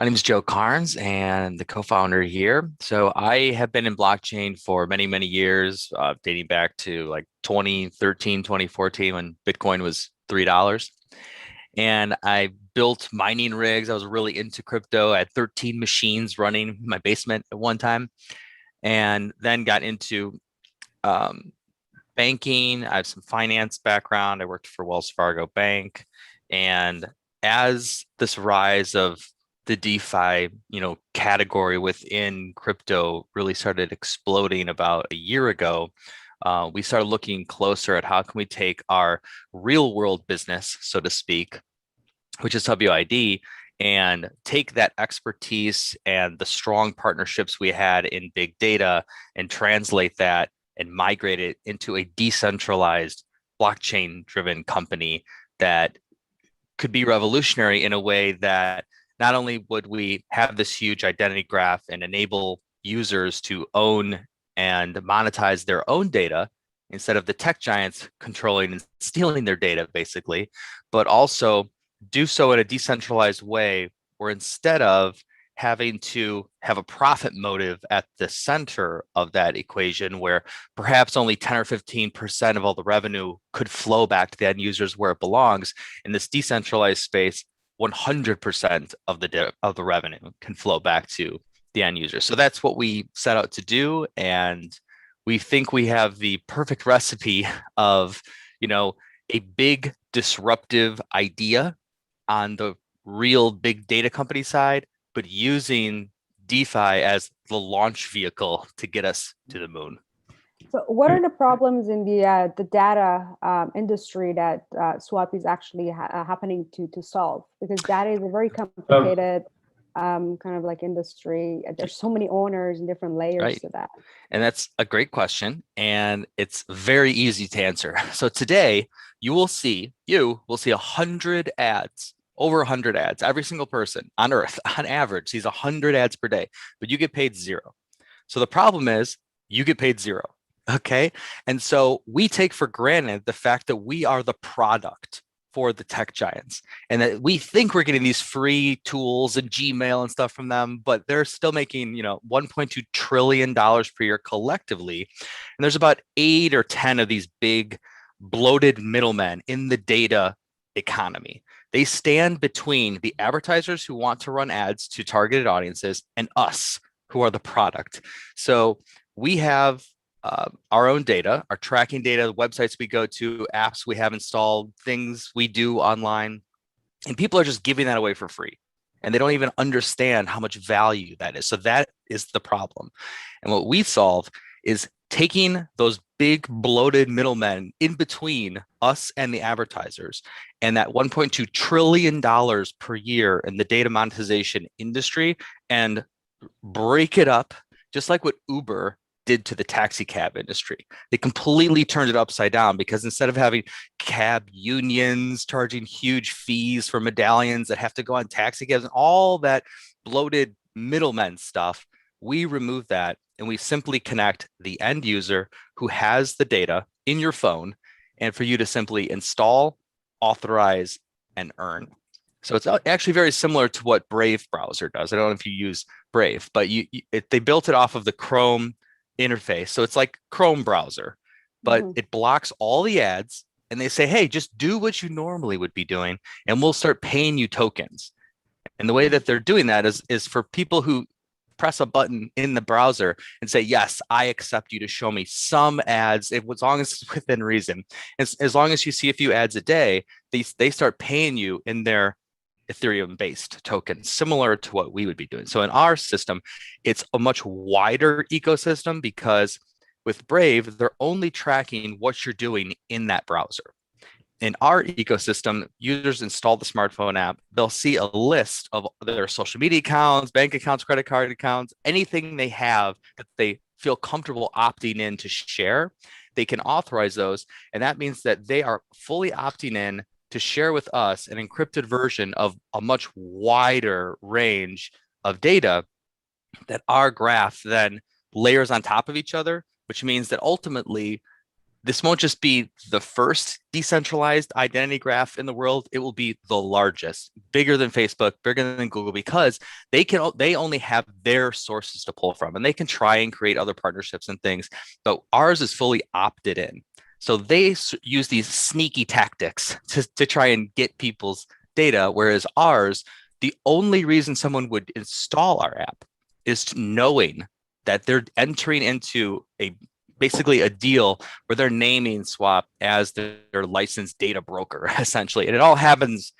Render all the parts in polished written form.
My name is Joe Karns and I'm the co-founder here. So I have been in blockchain for many, many years, dating back to like 2013, 2014 when Bitcoin was $3. And I built mining rigs. I was really into crypto. I had 13 machines running in my basement at one time, and then got into um, banking. I have some finance background. I worked for Wells Fargo Bank. And as this rise of the DeFi, category within crypto really started exploding about a year ago, we started looking closer at how can we take our real world business, so to speak, which is WID, and take that expertise and the strong partnerships we had in big data and translate that and migrate it into a decentralized blockchain driven company that could be revolutionary in a way that not only would we have this huge identity graph and enable users to own and monetize their own data instead of the tech giants controlling and stealing their data, basically, but also do so in a decentralized way where instead of having to have a profit motive at the center of that equation where perhaps only 10 or 15% of all the revenue could flow back to the end users where it belongs. In this decentralized space, 100% of the revenue can flow back to the end user. So that's what we set out to do, and we think we have the perfect recipe of, a big disruptive idea on the real big data company side, but using DeFi as the launch vehicle to get us to the moon. So what are the problems in the data industry that Swapp is actually happening to solve? Because data is a very complicated kind of like industry. There's so many owners and different layers to that. And that's a great question. And it's very easy to answer. So today you will see 100 ads, over 100 ads. Every single person on earth on average sees 100 ads per day, but you get paid zero. So the problem is you get paid zero. Okay. And so we take for granted the fact that we are the product for the tech giants and that we think we're getting these free tools and Gmail and stuff from them, but they're still making, $1.2 trillion per year collectively. And there's about 8 or 10 of these big bloated middlemen in the data economy. They stand between the advertisers who want to run ads to targeted audiences and us who are the product. So we have our own data, our tracking data, websites we go to, apps we have installed, things we do online, and people are just giving that away for free. And they don't even understand how much value that is. So that is the problem. And what we solve is taking those big bloated middlemen in between us and the advertisers and that $1.2 trillion per year in the data monetization industry and break it up, just like what Uber did to the taxi cab industry. They completely turned it upside down because instead of having cab unions charging huge fees for medallions that have to go on taxi cabs and all that bloated middlemen stuff, we remove that and we simply connect the end user who has the data in your phone and for you to simply install, authorize, and earn. So it's actually very similar to what Brave browser does. I don't know if you use Brave, but they built it off of the Chrome interface. So it's like Chrome browser, but it blocks all the ads and they say, hey, just do what you normally would be doing and we'll start paying you tokens. And the way that they're doing that is for people who press a button in the browser and say, yes, I accept you to show me some ads, as long as it's within reason. As long as you see a few ads a day, they start paying you in their Ethereum-based token, similar to what we would be doing. So in our system, it's a much wider ecosystem because with Brave, they're only tracking what you're doing in that browser. In our ecosystem, users install the smartphone app, they'll see a list of their social media accounts, bank accounts, credit card accounts, anything they have that they feel comfortable opting in to share, they can authorize those. And that means that they are fully opting in to share with us an encrypted version of a much wider range of data that our graph then layers on top of each other, which means that ultimately this won't just be the first decentralized identity graph in the world. It will be the largest, bigger than Facebook, bigger than Google, because they only have their sources to pull from, and they can try and create other partnerships and things. But ours is fully opted in. So they use these sneaky tactics to try and get people's data, whereas ours, the only reason someone would install our app is knowing that they're entering into basically a deal where they're naming Swapp as their licensed data broker, essentially. And it all happens,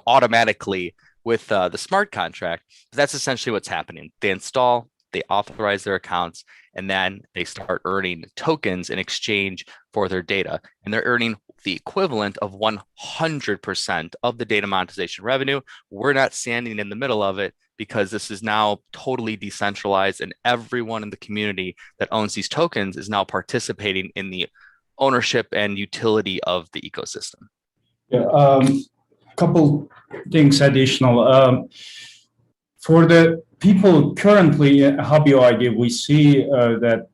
automatically with the smart contract. That's essentially what's happening. They install, they authorize their accounts, and then they start earning tokens in exchange for their data. And they're earning the equivalent of 100% of the data monetization revenue. We're not standing in the middle of it, because this is now totally decentralized, and everyone in the community that owns these tokens is now participating in the ownership and utility of the ecosystem. Yeah, couple things additional. For the people currently at Hobby ID, we see that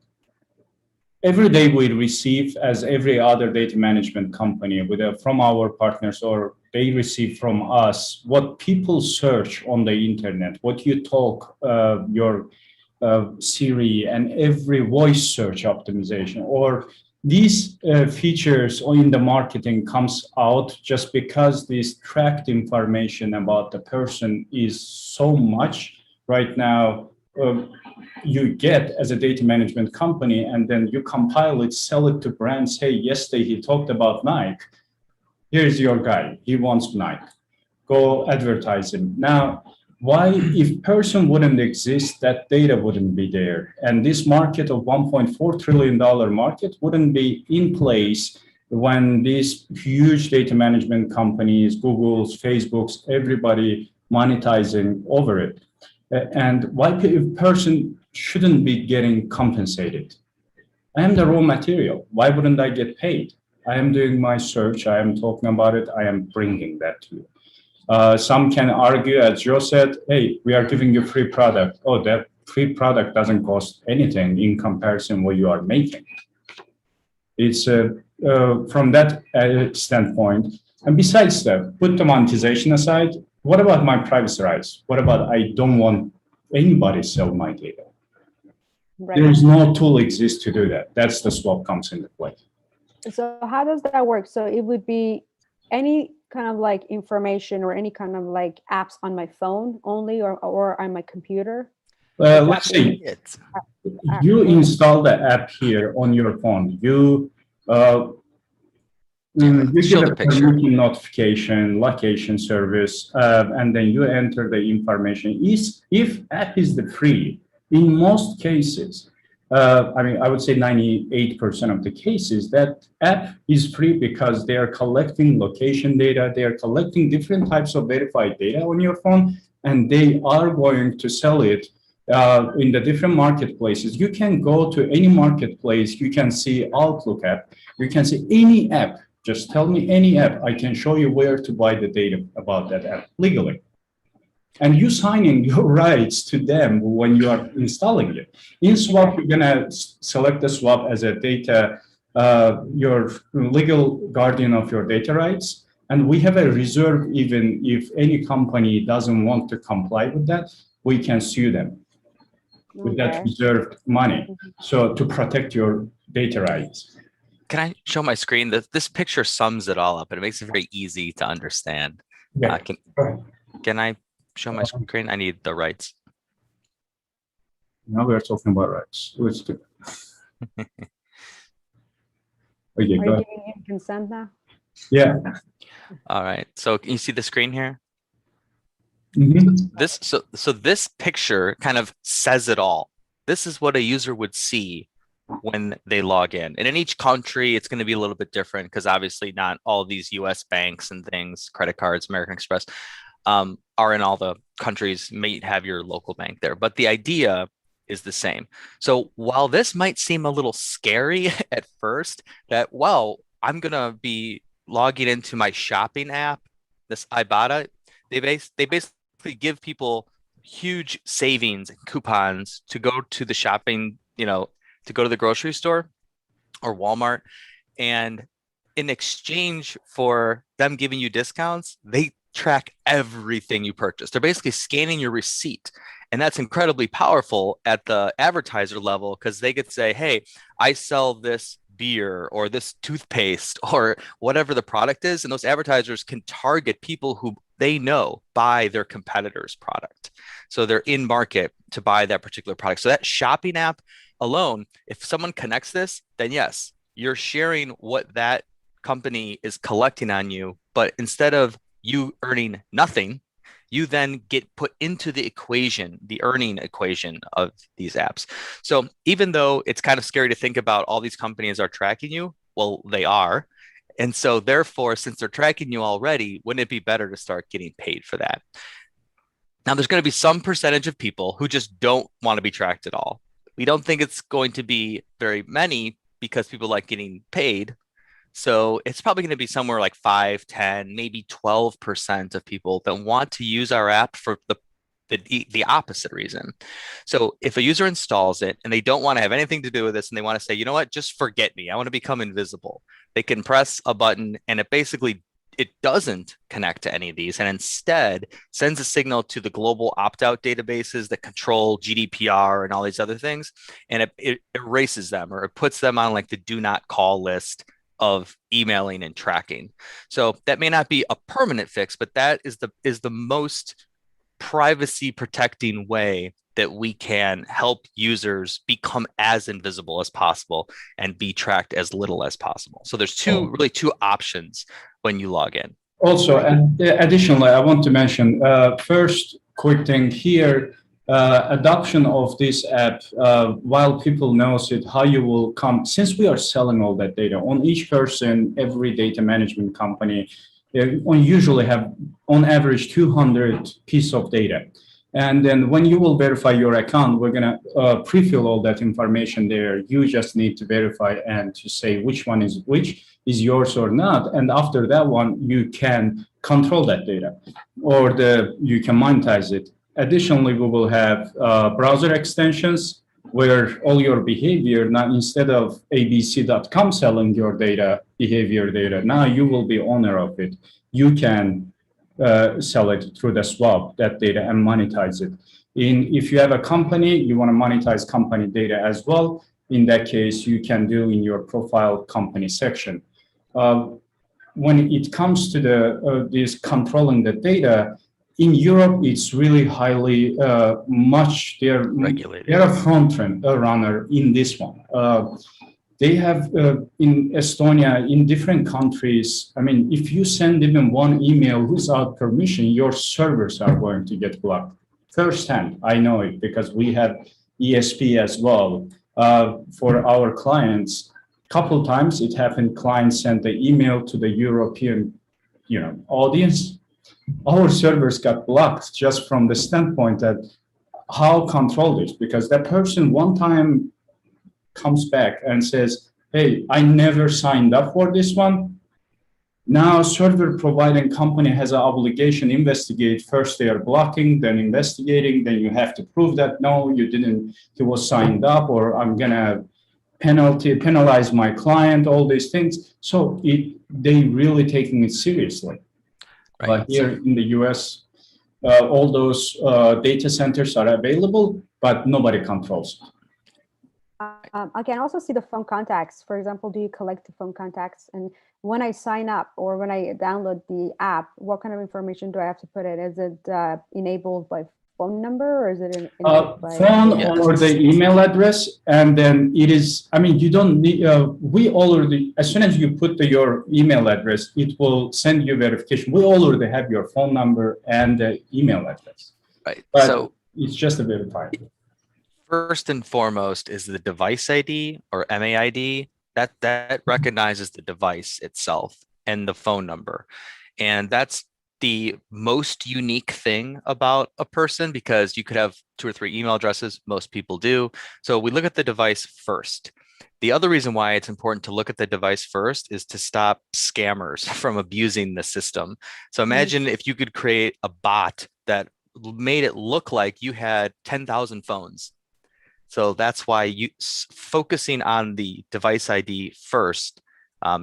every day we receive, as every other data management company, from our partners, or they receive from us, what people search on the internet, what you talk, your Siri, and every voice search optimization, or these features in the marketing comes out just because this tracked information about the person is so much right now. You get as a data management company, and then you compile it, sell it to brands. Hey, yesterday he talked about Nike. Here's your guy. He wants Nike. Go advertise him. Now, why, if person wouldn't exist, that data wouldn't be there. And this market of $1.4 trillion market wouldn't be in place when these huge data management companies, Google's, Facebook's, everybody monetizing over it. And why a person shouldn't be getting compensated? I am the raw material. Why wouldn't I get paid? I am doing my search. I am talking about it. I am bringing that to you. Some can argue, as Joe said, hey, we are giving you free product. Oh, that free product doesn't cost anything in comparison what you are making. It's from that standpoint. And besides that, put the monetization aside. What about my privacy rights? What about I don't want anybody sell my data? Right. There is no tool exists to do that. That's the Swapp comes into play. So how does that work? So it would be any kind of like information or any kind of like apps on my phone only, or on my computer? Let's say you install the app here on your phone. You get a permission notification, location service, and then you enter the information. If app is the free, in most cases, I would say 98% of the cases, that app is free because they are collecting location data, they are collecting different types of verified data on your phone, and they are going to sell it in the different marketplaces. You can go to any marketplace, you can see Outlook app, you can see any app. Just tell me any app, I can show you where to buy the data about that app legally. And you signing your rights to them when you are installing it. In Swapp, you're gonna select the Swapp as a data, your legal guardian of your data rights. And we have a reserve, even if any company doesn't want to comply with that, we can sue them with that reserved money. So to protect your data rights. Can I show my screen? This picture sums it all up, and it makes it very easy to understand. Yeah. Can I show my screen? I need the rights. Now we're talking about rights. Let's do it. Are you giving him consent now? Yeah. All right. So can you see the screen here? Mm-hmm. So this picture kind of says it all. This is what a user would see when they log in. And in each country, it's going to be a little bit different, because obviously not all these US banks and things, credit cards, American Express, are in all the countries, may have your local bank there. But the idea is the same. So while this might seem a little scary at first, that, well, I'm going to be logging into my shopping app, this Ibotta, they basically give people huge savings and coupons to go to the shopping, to go to the grocery store or Walmart And in exchange for them giving you discounts, they track everything you purchase. They're basically scanning your receipt. And that's incredibly powerful at the advertiser level because they could say, hey, I sell this beer or this toothpaste or whatever the product is. And those advertisers can target people who they know buy their competitor's product. So they're in market to buy that particular product. So that shopping app alone, if someone connects this, then yes, you're sharing what that company is collecting on you. But instead of you earning nothing, you then get put into the equation, the earning equation of these apps. So even though it's kind of scary to think about all these companies are tracking you, well, they are. And so therefore, since they're tracking you already, wouldn't it be better to start getting paid for that? Now, there's going to be some percentage of people who just don't want to be tracked at all. We don't think it's going to be very many because people like getting paid. So it's probably going to be somewhere like 5, 10, maybe 12% of people that want to use our app for the opposite reason. So if a user installs it and they don't want to have anything to do with this and they want to say, you know what, just forget me, I want to become invisible, they can press a button and it doesn't connect to any of these and instead sends a signal to the global opt-out databases that control GDPR and all these other things. And it erases them or it puts them on like the do not call list of emailing and tracking. So that may not be a permanent fix, but that is the most privacy protecting way that we can help users become as invisible as possible and be tracked as little as possible. So there's two options when you log in. Also, and additionally, I want to mention first quick thing here. Adoption of this app, while people knows it, how you will come, since we are selling all that data on each person, every data management company, usually have on average 200 pieces of data. And then when you will verify your account, we're going to pre-fill all that information there. You just need to verify and to say which one is which, is yours or not. And after that one, you can control that data or you can monetize it. Additionally, we will have browser extensions where all your behavior, now instead of abc.com selling your data, behavior data, now you will be owner of it. You can sell it through the Swapp, that data, and monetize it. If you have a company, you want to monetize company data as well. In that case, you can do in your profile company section. When it comes to this controlling the data, in Europe, it's really highly they're regulated. They're a front runner in this one. They have in Estonia, in different countries, I mean, if you send even one email without permission, your servers are going to get blocked. Firsthand, I know it because we have ESP as well for our clients. Couple times it happened, clients sent the email to the European audience. Our servers got blocked just from the standpoint that how control this, because that person one time comes back and says, hey, I never signed up for this one. Now server providing company has an obligation investigate. First they are blocking, then investigating, then you have to prove that no, you didn't, he was signed up, or I'm gonna penalize my client, all these things. So they really taking it seriously. Right. But here in the US, all those data centers are available, but nobody controls it. I can also see the phone contacts. For example, do you collect the phone contacts? And when I sign up or when I download the app, what kind of information do I have to put in? Is it enabled by phone number, or is it enabled by phone or the email address? And then it is, I mean, you don't need, we already, as soon as you put your email address, it will send you verification. We already have your phone number and the email address. Right. But so it's just a verifier. First and foremost is the device ID or MAID that recognizes the device itself and the phone number. And that's the most unique thing about a person, because you could have 2 or 3 email addresses. Most people do. So we look at the device first. The other reason why it's important to look at the device first is to stop scammers from abusing the system. So imagine if you could create a bot that made it look like you had 10,000 phones. So that's why focusing on the device ID first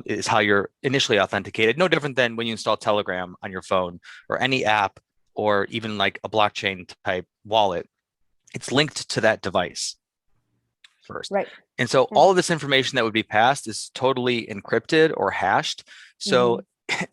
is how you're initially authenticated. No different than when you install Telegram on your phone or any app or even like a blockchain type wallet. It's linked to that device first. Right. And so all of this information that would be passed is totally encrypted or hashed. So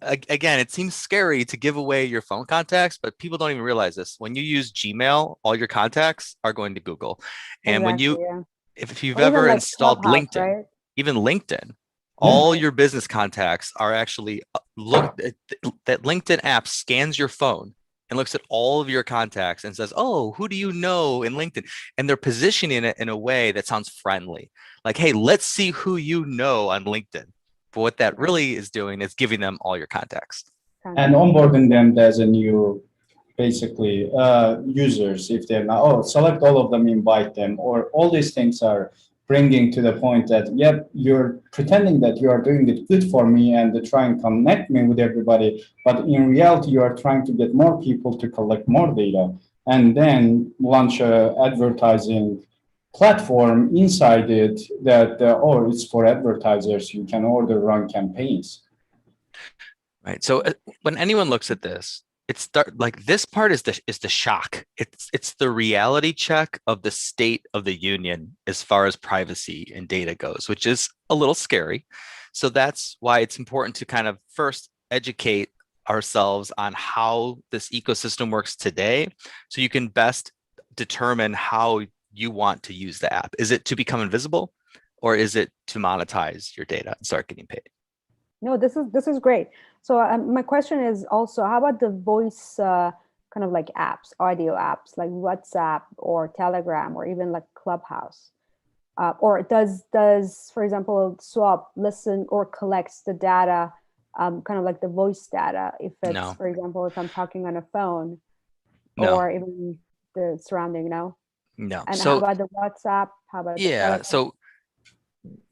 again, it seems scary to give away your phone contacts, but people don't even realize this. When you use Gmail, all your contacts are going to Google. And when you, if you've ever like installed LinkedIn, right? even LinkedIn, all your business contacts are actually that LinkedIn app scans your phone and looks at all of your contacts and says, oh, who do you know in LinkedIn? And they're positioning it in a way that sounds friendly. Like, hey, let's see who you know on LinkedIn. But what that really is doing is giving them all your contacts. And onboarding them as a new, basically, users, if they're not, select all of them, invite them, or all these things are bringing to the point that, yep, you're pretending that you are doing it good for me and to try and connect me with everybody. But in reality, you are trying to get more people to collect more data and then launch a advertising platform inside it that, it's for advertisers. You can order, run campaigns. Right. So when anyone looks at this, it's like this part is the shock. It's the reality check of the state of the union as far as privacy and data goes, which is a little scary. So that's why it's important to kind of first educate ourselves on how this ecosystem works today, so you can best determine how you want to use the app. Is it to become invisible, or is it to monetize your data and start getting paid? No, this is great. So my question is also, how about the voice kind of like apps, audio apps like WhatsApp or Telegram or even like Clubhouse? Or does, for example, Swapp listen or collects the data, kind of like the voice data, if it's, for example, if I'm talking on a phone or even the surrounding, No. And so, how about the WhatsApp? How about the Telegram? So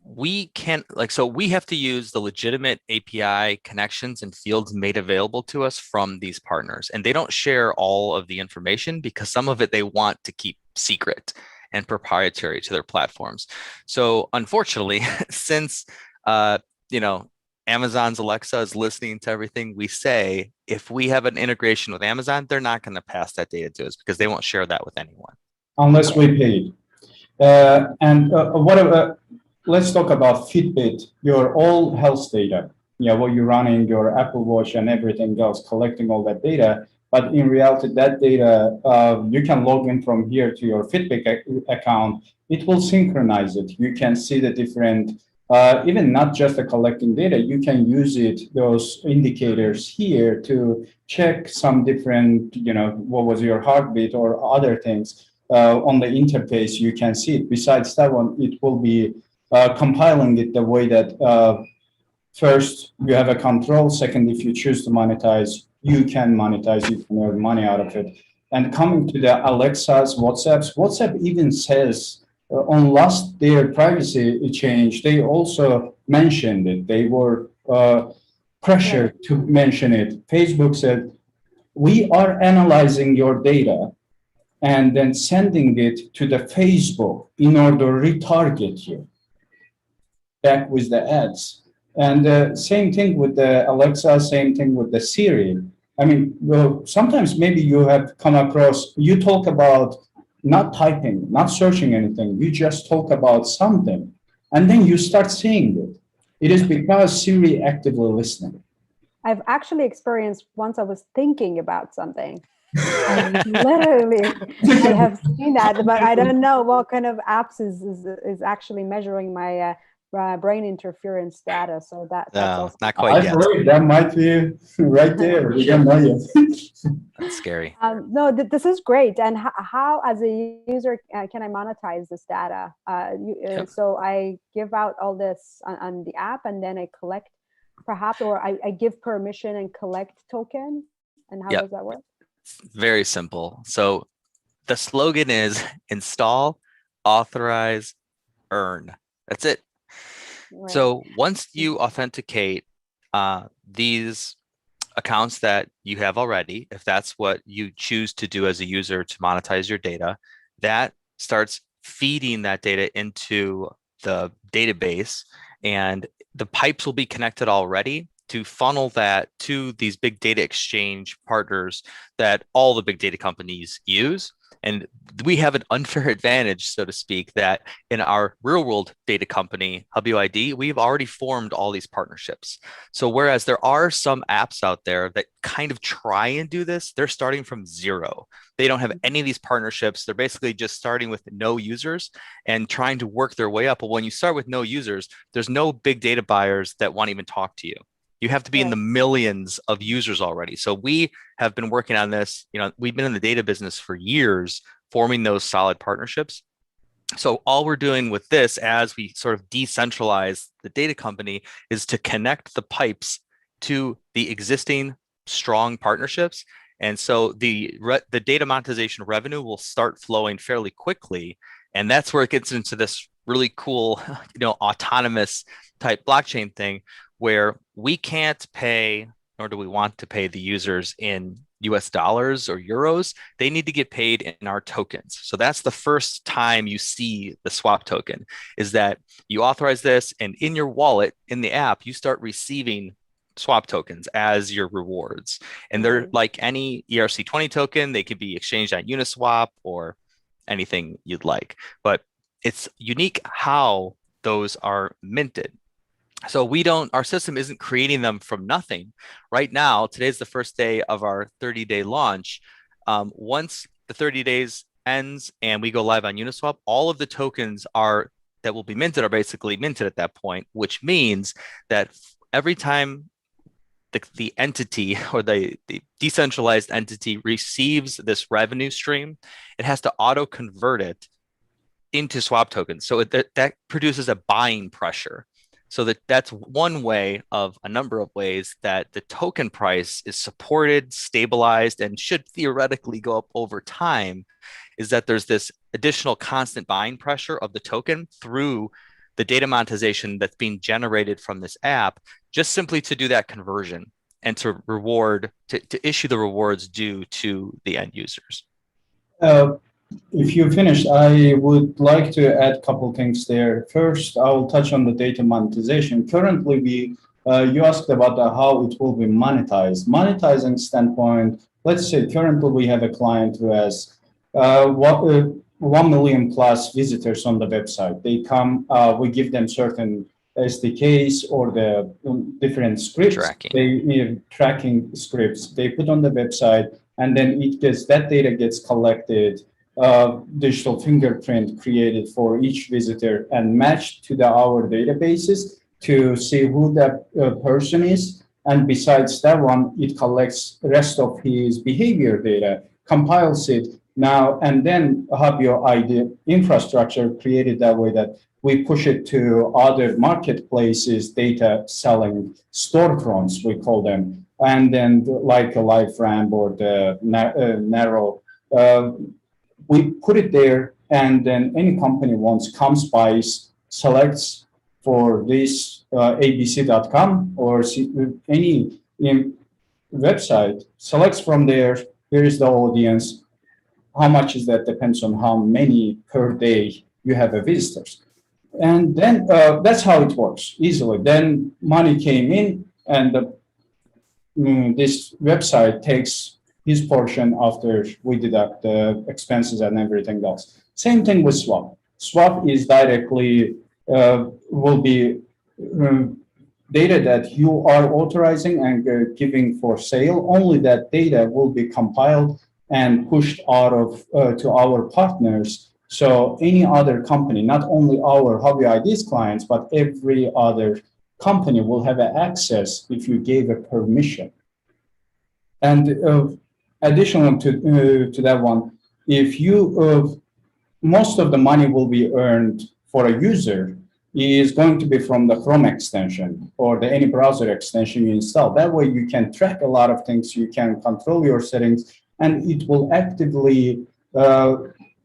we can so we have to use the legitimate API connections and fields made available to us from these partners. And they don't share all of the information because some of it they want to keep secret and proprietary to their platforms. So unfortunately, since Amazon's Alexa is listening to everything we say, if we have an integration with Amazon, they're not going to pass that data to us because they won't share that with anyone. Unless we pay. Let's talk about Fitbit, your all health data. What you're running, your Apple Watch and everything else, collecting all that data. But in reality, that data, you can log in from here to your Fitbit account. It will synchronize it. You can see the different, even not just the collecting data, you can use those indicators here to check some different, what was your heartbeat or other things. On the interface, you can see it. Besides that one, it will be compiling it the way that first you have a control. Second, if you choose to monetize, you can monetize, you can earn money out of it. And coming to the Alexa's, WhatsApp even says on last their privacy change, they also mentioned it. They were pressured to mention it. Facebook said, we are analyzing your data and then sending it to the Facebook in order to retarget you back with the ads. And same thing with the Alexa, same thing with the Siri. I mean, well, sometimes maybe you have come across, you talk about not typing, not searching anything, you just talk about something, and then you start seeing it. It is because Siri actively listening. I've actually experienced once I was thinking about something. And literally, I have seen that, but I don't know what kind of apps is actually measuring my brain interference data. So that's also not quite yet. That might be right there. We don't know yet. That's scary. No, this is great. And how, as a user, can I monetize this data? So I give out all this on the app, and then I collect, perhaps, or I give permission and collect token. And how does that work? Very simple. So the slogan is install, authorize, earn. That's it. Right. So once you authenticate these accounts that you have already, if that's what you choose to do as a user to monetize your data, that starts feeding that data into the database, and the pipes will be connected already to funnel that to these big data exchange partners that all the big data companies use. And we have an unfair advantage, so to speak, that in our real world data company, HubUID, we've already formed all these partnerships. So whereas there are some apps out there that kind of try and do this, they're starting from zero. They don't have any of these partnerships. They're basically just starting with no users and trying to work their way up. But when you start with no users, there's no big data buyers that want to even talk to you. You have to be in the millions of users already. So we have been working on this. We've been in the data business for years, forming those solid partnerships. So all we're doing with this, as we sort of decentralize the data company, is to connect the pipes to the existing strong partnerships. And so the data monetization revenue will start flowing fairly quickly. And that's where it gets into this really cool, autonomous type blockchain thing, where we can't pay, nor do we want to pay the users in US dollars or euros. They need to get paid in our tokens. So that's the first time you see the swap token, is that you authorize this, and in your wallet, in the app, you start receiving swap tokens as your rewards. And they're like any ERC20 token. They could be exchanged on Uniswap or anything you'd like. But it's unique how those are minted. So our system isn't creating them from nothing. Right now, today's the first day of our 30-day launch. Once the 30 days ends and we go live on Uniswap, all of the tokens that will be minted are basically minted at that point, which means that every time the entity or the decentralized entity receives this revenue stream, it has to auto convert it into swap tokens. So that produces a buying pressure. So that's one way of a number of ways that the token price is supported, stabilized, and should theoretically go up over time, is that there's this additional constant buying pressure of the token through the data monetization that's being generated from this app, just simply to do that conversion and to issue the rewards due to the end users. If you finished, I would like to add a couple things there. First, I will touch on the data monetization. Currently, you asked about how it will be monetized. Monetizing standpoint, let's say currently we have a client who has 1 million plus visitors on the website. They come, we give them certain SDKs or the different scripts, tracking scripts they put on the website, and then that data gets collected, digital fingerprint created for each visitor and matched to our databases to see who that person is. And besides that one, it collects the rest of his behavior data, compiles it now, and then have your ID infrastructure created that way that we push it to other marketplaces, data selling storefronts, we call them, and then like a LiveRamp or the Narrow, we put it there, and then any company comes by, selects for this abc.com or any website, selects from there, here is the audience, how much is that depends on how many per day you have visitors. And then that's how it works easily. Then money came in, and this website takes his portion after we deduct the expenses and everything else. Same thing with Swap. Swap is directly will be data that you are authorizing and giving for sale. Only that data will be compiled and pushed out of to our partners. So any other company, not only our HubUID's clients, but every other company will have access if you gave a permission. And additional to that one, if you most of the money will be earned for a user is going to be from the Chrome extension or any browser extension you install. That way you can track a lot of things, you can control your settings, and it will actively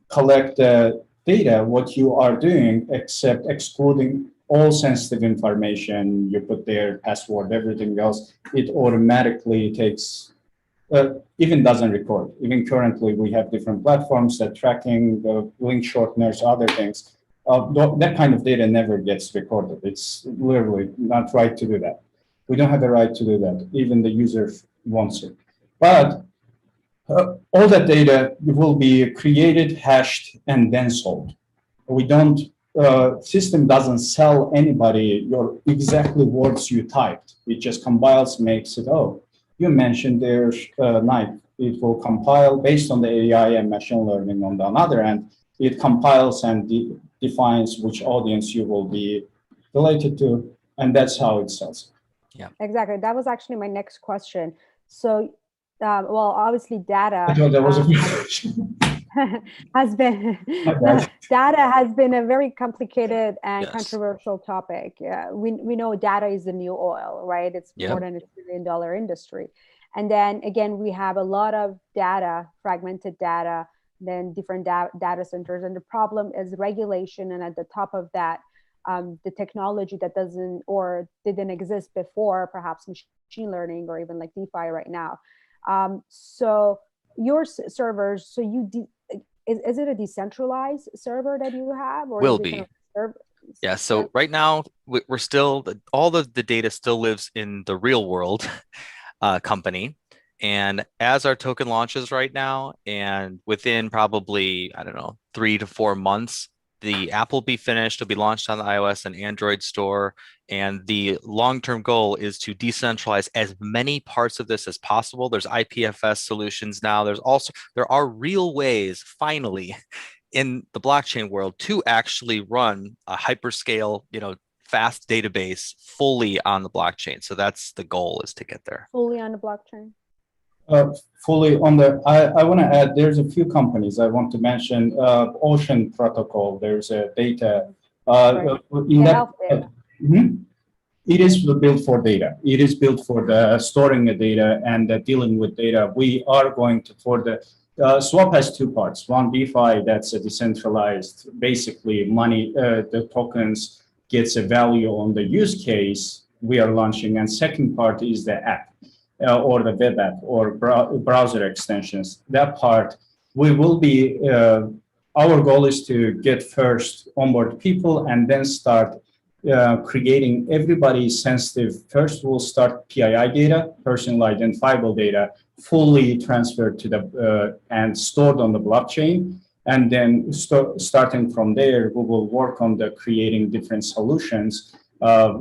collect the data, what you are doing, except excluding all sensitive information you put there, password, everything else. It automatically takes, even doesn't record. Even currently, we have different platforms that tracking the link shorteners, other things. that kind of data never gets recorded. It's literally not right to do that. We don't have the right to do that. Even the user wants it. But all that data will be created, hashed, and then sold. We don't, system doesn't sell anybody your exactly words you typed. It just compiles, makes it, oh, you mentioned there's knife. It will compile based on the AI and machine learning on the other end. It compiles and defines which audience you will be related to, and that's how it sells. Yeah, exactly. That was actually my next question. So, well, obviously, data. I thought that was a question. has been data has been a very complicated and controversial topic. We know data is the new oil, right? It's more than $1 trillion industry. And then again, we have a lot of data, fragmented data, then different data centers. And the problem is regulation. And at the top of that, the technology that doesn't or didn't exist before, perhaps machine learning or even like DeFi right now. So your servers, so is it a decentralized server that you have, or will be? Yeah. So right now we're still, all the data still lives in the real world company. And as our token launches right now, and within probably, I don't know, 3 to 4 months, the app will be finished. It'll be launched on the iOS and Android store. And the long-term goal is to decentralize as many parts of this as possible. There's IPFS solutions now. There are real ways, finally, in the blockchain world to actually run a hyperscale, fast database fully on the blockchain. So that's the goal, is to get there. Fully on the blockchain. Fully on the, I want to add, there's a few companies I want to mention. Ocean Protocol, there's a data. In that, it is built for data. It is built for the storing the data and dealing with data. We are going to, for the Swap has 2 parts. One, DeFi, that's a decentralized, basically money, the tokens gets a value on the use case we are launching. And second part is the app. Or the web app or browser extensions. That part, we will be, our goal is to get first onboard people and then start creating everybody sensitive. First, we'll start PII data, personal identifiable data, fully transferred to the, and stored on the blockchain. And then starting from there, we will work on the creating different solutions,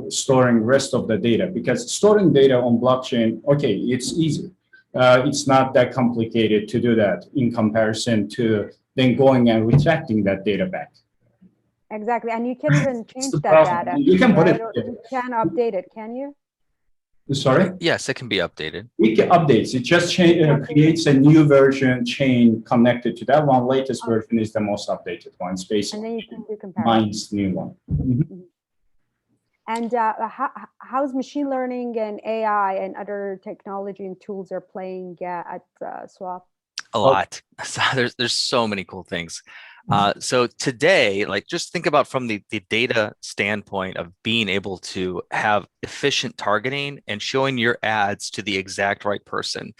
storing rest of the data, because storing data on blockchain, okay, it's easy. It's not that complicated to do that in comparison to then going and retracting that data back. Exactly, and you can even change that data. You can put it. You can update it, can you? Sorry? Yes, it can be updated. It updates. It just creates a new version chain connected to that one. Latest version is the most updated one. It's basically, and then you can do comparison. Mine's new one. Mm-hmm. And how's machine learning and AI and other technology and tools are playing at Swap? A lot. So there's so many cool things. So today, like, just think about from the data standpoint of being able to have efficient targeting and showing your ads to the exact right person.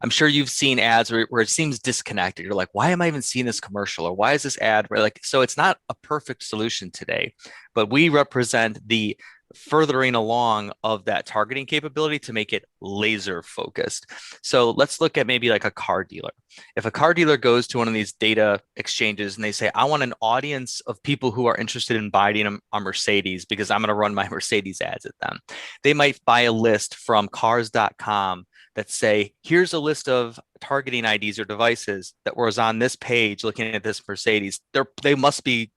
I'm sure you've seen ads where it seems disconnected. You're like, why am I even seeing this commercial? Or why is this ad? Like, so it's not a perfect solution today, but we represent the furthering along of that targeting capability to make it laser focused. So let's look at maybe like a car dealer. If a car dealer goes to one of these data exchanges and they say, I want an audience of people who are interested in buying a Mercedes because I'm going to run my Mercedes ads at them. They might buy a list from cars.com that say, here's a list of targeting IDs or devices that was on this page looking at this Mercedes. They must be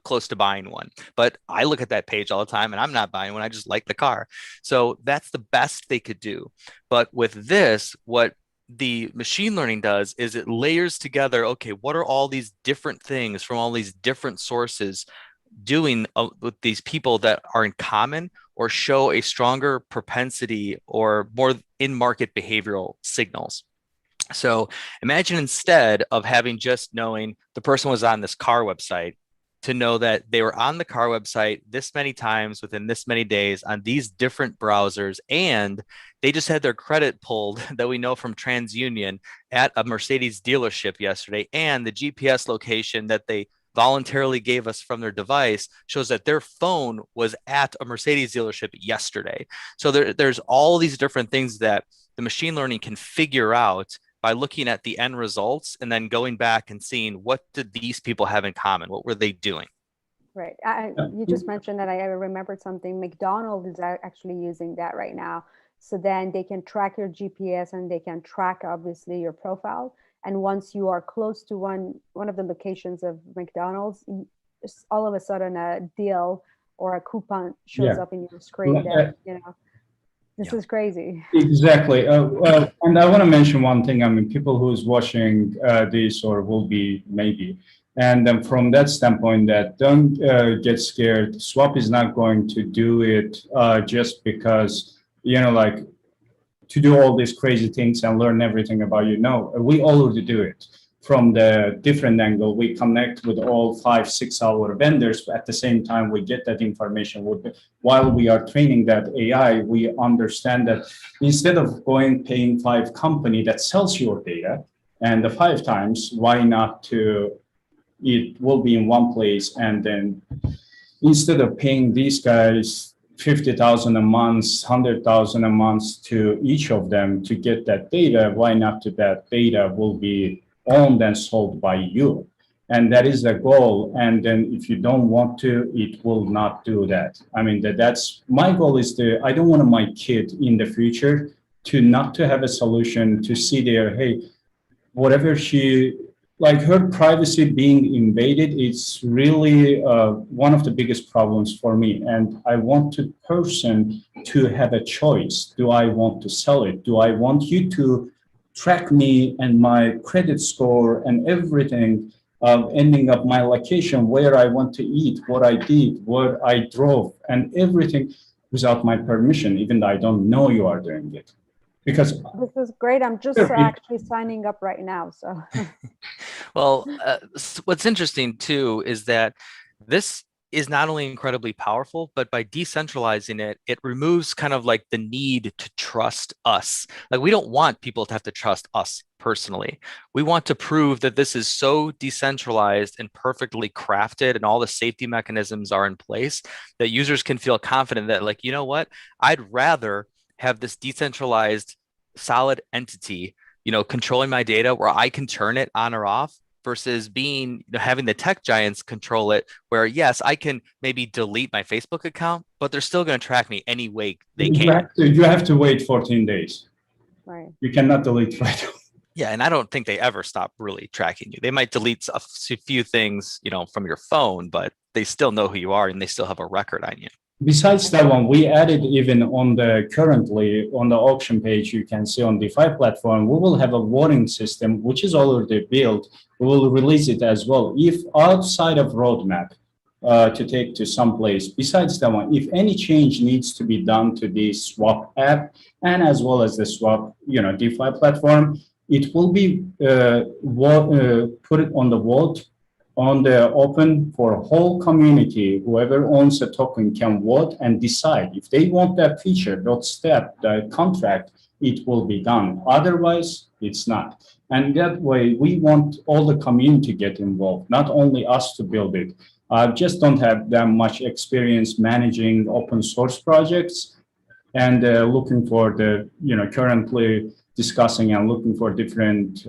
close to buying one, but I look at that page all the time and I'm not buying one. I just like the car. So that's the best they could do. But with this, what the machine learning does is it layers together, okay, what are all these different things from all these different sources doing with these people that are in common or show a stronger propensity or more in-market behavioral signals. So imagine instead of having just knowing the person was on this car website, to know that they were on the car website this many times within this many days on these different browsers, and they just had their credit pulled that we know from TransUnion at a Mercedes dealership yesterday, and the GPS location that they voluntarily gave us from their device shows that their phone was at a Mercedes dealership yesterday. So there's all these different things that the machine learning can figure out by looking at the end results and then going back and seeing what did these people have in common? What were they doing? Right. You just mentioned that. I remembered something. McDonald's is actually using that right now. So then they can track your GPS and they can track obviously your profile. And once you are close to one of the locations of McDonald's, just all of a sudden a deal or a coupon shows up in your screen that, this is crazy. Exactly. And I want to mention one thing. I mean, people who's watching this or will be maybe, and then from that standpoint, that don't get scared. Swap is not going to do it just because, like, to do all these crazy things and learn everything about you. No, we already do it from the different angle. We connect with all 5-6 hour vendors, but at the same time, we get that information. While we are training that AI, we understand that instead of paying 5 company that sells your data and the 5 times, why not it will be in one place, and then instead of paying these guys 50,000 a month, 100,000 a month to each of them to get that data, why not that data will be owned and sold by you? And that is the goal. And then if you don't want to, it will not do that. I mean, that's my goal is I don't want my kid in the future not to have a solution to see there, hey, whatever like her privacy being invaded, it's really one of the biggest problems for me. And I want the person to have a choice. Do I want to sell it? Do I want you to track me and my credit score and everything, ending up my location, where I want to eat, what I did, what I drove, and everything without my permission, even though I don't know you are doing it? Because this is great. I'm just actually signing up right now. So, well, what's interesting too is that this is not only incredibly powerful, but by decentralizing it, it removes kind of like the need to trust us. Like we don't want people to have to trust us personally. We want to prove that this is so decentralized and perfectly crafted and all the safety mechanisms are in place that users can feel confident that, like, you know what, I'd rather have this decentralized solid entity, controlling my data where I can turn it on or off versus having the tech giants control it where, yes, I can maybe delete my Facebook account, but they're still going to track me any way they can. You have to wait 14 days. Right. You cannot delete right now. Yeah, and I don't think they ever stop really tracking you. They might delete a few things, from your phone, but they still know who you are and they still have a record on you. Besides that one, we added even currently on the auction page, you can see on DeFi platform, we will have a voting system, which is already built. We will release it as well. If outside of roadmap to take to some place, besides that one, if any change needs to be done to the Swap app and as well as the Swap, DeFi platform, it will be put it on the vote on the open for whole community. Whoever owns a token can vote and decide if they want that feature, that step, that contract, it will be done. Otherwise, it's not. And that way, we want all the community to get involved, not only us to build it. I just don't have that much experience managing open source projects and looking for currently discussing and looking for different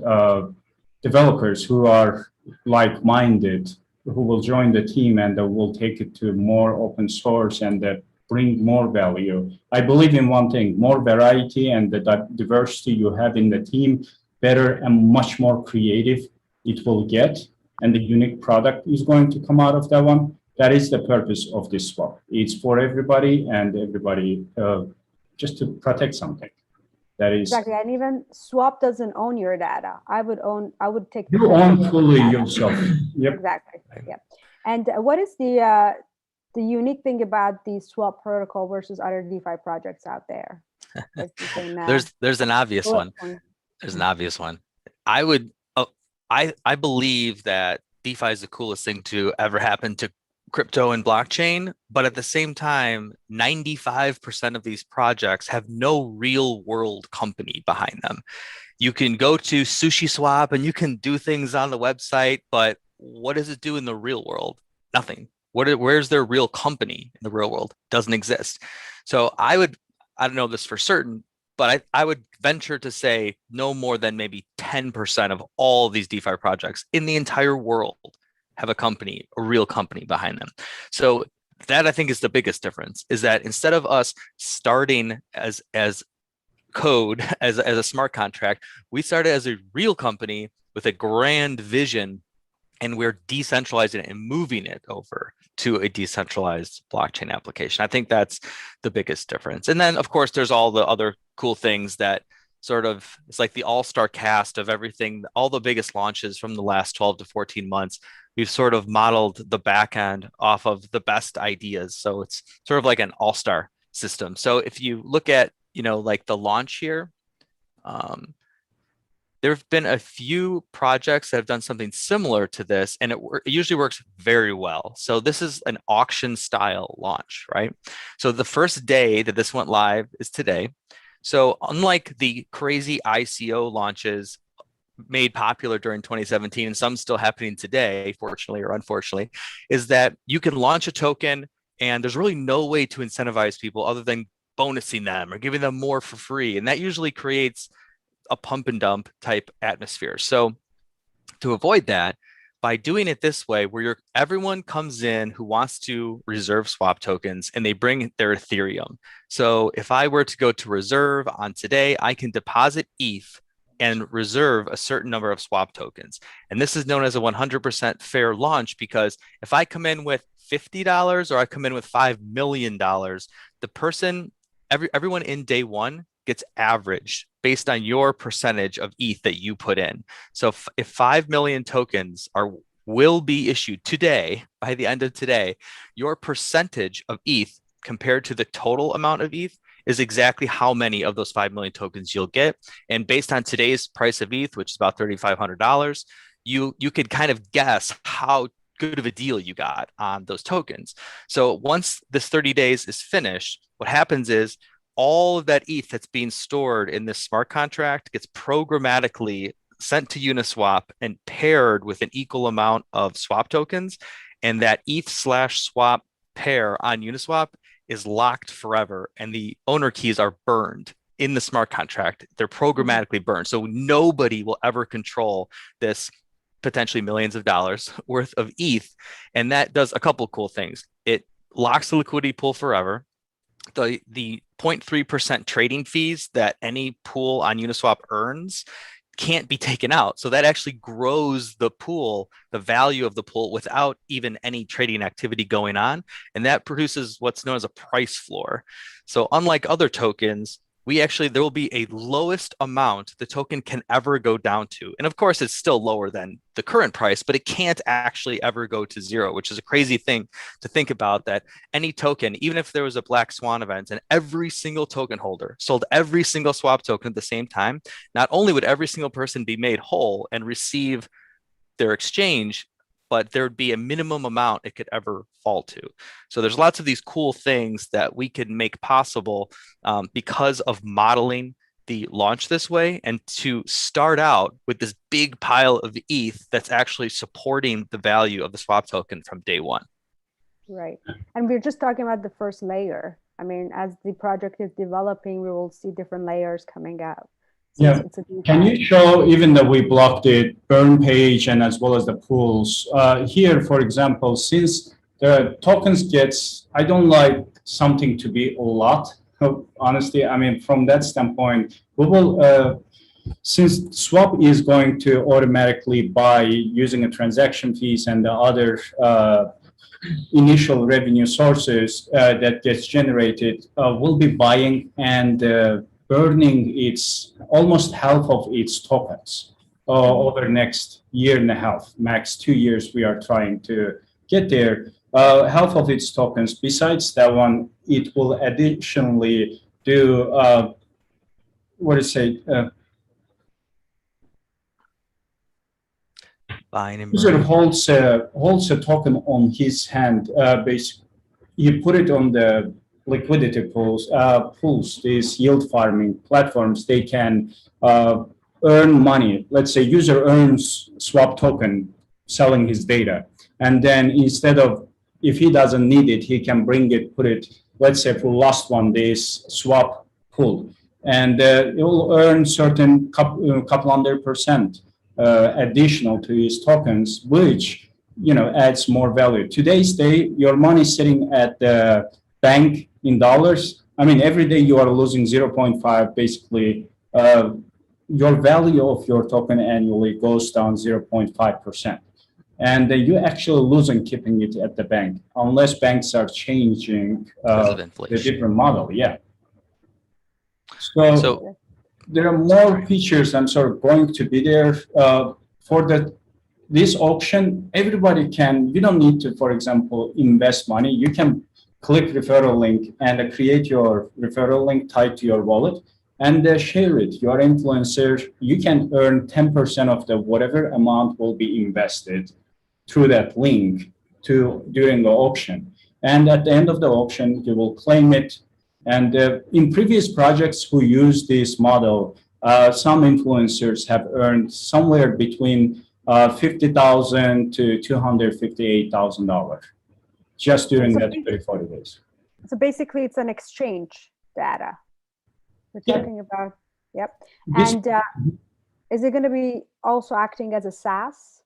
developers who are like-minded, who will join the team and will take it to more open source and bring more value. I believe in one thing: more variety and the diversity you have in the team, better and much more creative it will get, and the unique product is going to come out of that one. That is the purpose of this swap. It's for everybody and everybody just to protect something. That is exactly, and even Swap doesn't own your data. I would take you own fully yourself. Yep. Exactly. Yeah. And what is the unique thing about the Swap protocol versus other DeFi projects out there? There's an obvious one. There's an obvious one. I believe that DeFi is the coolest thing to ever happen to crypto and blockchain, but at the same time, 95% of these projects have no real world company behind them. You can go to SushiSwap and you can do things on the website, but what does it do in the real world? Nothing. Where's their real company in the real world? Doesn't exist. So I don't know this for certain, but I would venture to say no more than maybe 10% of all of these DeFi projects in the entire world have a real company behind them. So that I think is the biggest difference, is that instead of us starting as code, as a smart contract, we started as a real company with a grand vision, and we're decentralizing it and moving it over to a decentralized blockchain application. I think that's the biggest difference. And then, of course, there's all the other cool things that sort of, it's like the all-star cast of everything, all the biggest launches from the last 12 to 14 months. We've sort of modeled the back end off of the best ideas. So it's sort of like an all-star system. So if you look at, like the launch here, there have been a few projects that have done something similar to this, and it usually works very well. So this is an auction style launch, right? So the first day that this went live is today. So unlike the crazy ICO launches made popular during 2017, and some still happening today, fortunately or unfortunately, is that you can launch a token and there's really no way to incentivize people other than bonusing them or giving them more for free. And that usually creates a pump and dump type atmosphere. So to avoid that, by doing it this way, where everyone comes in who wants to reserve swap tokens and they bring their Ethereum. So if I were to go to reserve on today, I can deposit ETH and reserve a certain number of swap tokens. And this is known as a 100% fair launch, because if I come in with $50 or I come in with $5 million, the person, everyone in day one gets averaged based on your percentage of ETH that you put in. So if 5 million tokens will be issued today, by the end of today, your percentage of ETH compared to the total amount of ETH is exactly how many of those 5 million tokens you'll get. And based on today's price of ETH, which is about $3,500, you could kind of guess how good of a deal you got on those tokens. So once this 30 days is finished, what happens is all of that ETH that's being stored in this smart contract gets programmatically sent to Uniswap and paired with an equal amount of swap tokens. And that ETH/swap pair on Uniswap is locked forever. And the owner keys are burned in the smart contract. They're programmatically burned. So nobody will ever control this potentially millions of dollars worth of ETH. And that does a couple cool things. It locks the liquidity pool forever. The 0.3% trading fees that any pool on Uniswap earns can't be taken out. So that actually grows the pool, the value of the pool, without even any trading activity going on. And that produces what's known as a price floor. So unlike other tokens, there will be a lowest amount the token can ever go down to. And of course, it's still lower than the current price, but it can't actually ever go to zero, which is a crazy thing to think about, that any token, even if there was a black swan event and every single token holder sold every single swap token at the same time, not only would every single person be made whole and receive their exchange, but there would be a minimum amount it could ever fall to. So there's lots of these cool things that we can make possible because of modeling the launch this way, and to start out with this big pile of ETH that's actually supporting the value of the swap token from day one. Right. And we're just talking about the first layer. I mean, as the project is developing, we will see different layers coming out. So yeah. Can you show, even though we blocked it, burn page and as well as the pools? Here, for example, since the tokens I don't like something to be a lot, honestly. I mean, from that standpoint, we will, since Swap is going to automatically buy using a transaction fees and the other initial revenue sources that gets generated, will be buying and burning almost half of its tokens over the next year and a half, max 2 years. We are trying to get there. Half of its tokens. Besides that one, it will additionally do user holds a token on his hand. Basically, you put it on the liquidity pools, these yield farming platforms. They can earn money. Let's say user earns swap token selling his data. And then instead of, if he doesn't need it, he can bring it, put it, let's say for last one, this swap pool. And it will earn certain couple hundred percent additional to his tokens, which adds more value. Today's day, your money is sitting at the bank in dollars. I mean, every day you are losing 0.5, basically. Your value of your token annually goes down 0.5%. And you actually losing keeping it at the bank, unless banks are changing the different model. Yeah. So there are more features I'm sort of going to be there for this auction. Everybody can, you don't need to, for example, invest money. You can click referral link and create your referral link tied to your wallet and share it. Your influencer, you can earn 10% of the whatever amount will be invested through that link during the auction. And at the end of the auction, you will claim it. And in previous projects who use this model, some influencers have earned somewhere between $50,000 to $258,000 just during that 40 days. So basically, it's an exchange data. We're talking about, yep. And is it going to be also acting as a SaaS?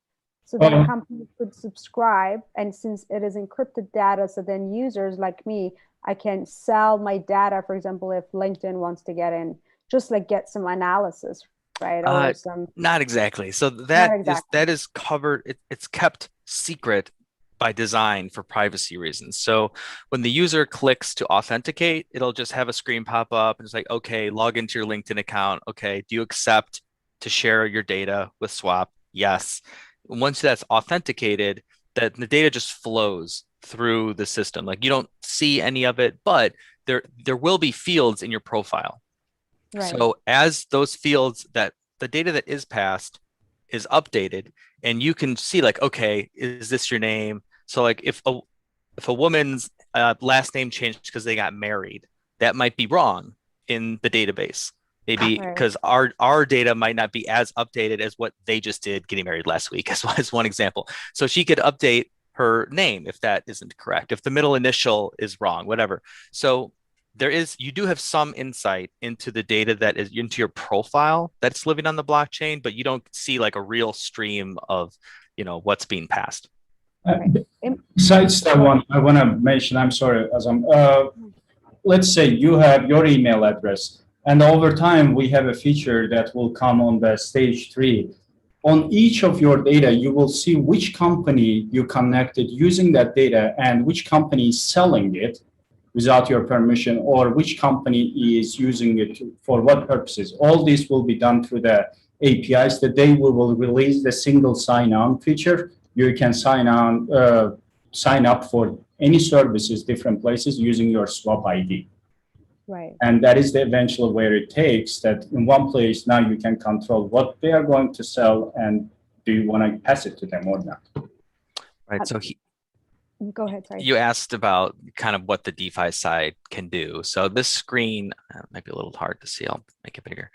So then a company could subscribe, and since it is encrypted data, so then users like me, I can sell my data, for example, if LinkedIn wants to get in, just like get some analysis, right? Or not exactly. So that is covered. It's kept secret by design for privacy reasons. So when the user clicks to authenticate, it'll just have a screen pop up and it's like, okay, log into your LinkedIn account. Okay, do you accept to share your data with Swapp? Yes. Once that's authenticated, that the data just flows through the system. Like you don't see any of it, but there will be fields in your profile. Right. So as those fields, that the data that is passed is updated, and you can see like, okay, is this your name? So like if a woman's last name changed because they got married, that might be wrong in the database. Maybe because our data might not be as updated as what they just did getting married last week, as one example. So she could update her name if that isn't correct, if the middle initial is wrong, whatever. So you do have some insight into the data that is into your profile that's living on the blockchain, but you don't see like a real stream of, what's being passed. Besides that one, I want to mention, I'm sorry, Azam. Let's say you have your email address. And over time, we have a feature that will come on the stage 3. On each of your data, you will see which company you connected using that data and which company is selling it without your permission, or which company is using it for what purposes. All this will be done through the APIs. The day we will release the single sign-on feature, you can sign up for any services, different places using your Swap ID. Right. And that is the eventual where it takes that in one place, now you can control what they are going to sell and do you want to pass it to them or not. Right. So go ahead. Sorry. You asked about kind of what the DeFi side can do. So this screen might be a little hard to see. I'll make it bigger.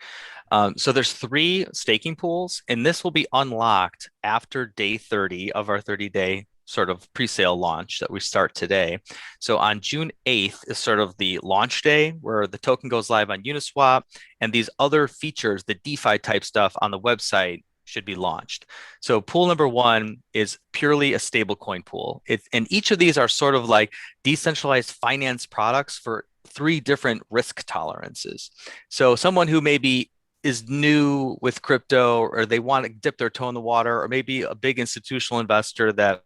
So there's 3 staking pools, and this will be unlocked after day 30 of our 30-day sort of pre-sale launch that we start today. So on June 8th is sort of the launch day where the token goes live on Uniswap, and these other features, the DeFi type stuff on the website, should be launched. So pool number 1 is purely a stablecoin pool. And each of these are sort of like decentralized finance products for 3 different risk tolerances. So someone who maybe is new with crypto, or they want to dip their toe in the water, or maybe a big institutional investor that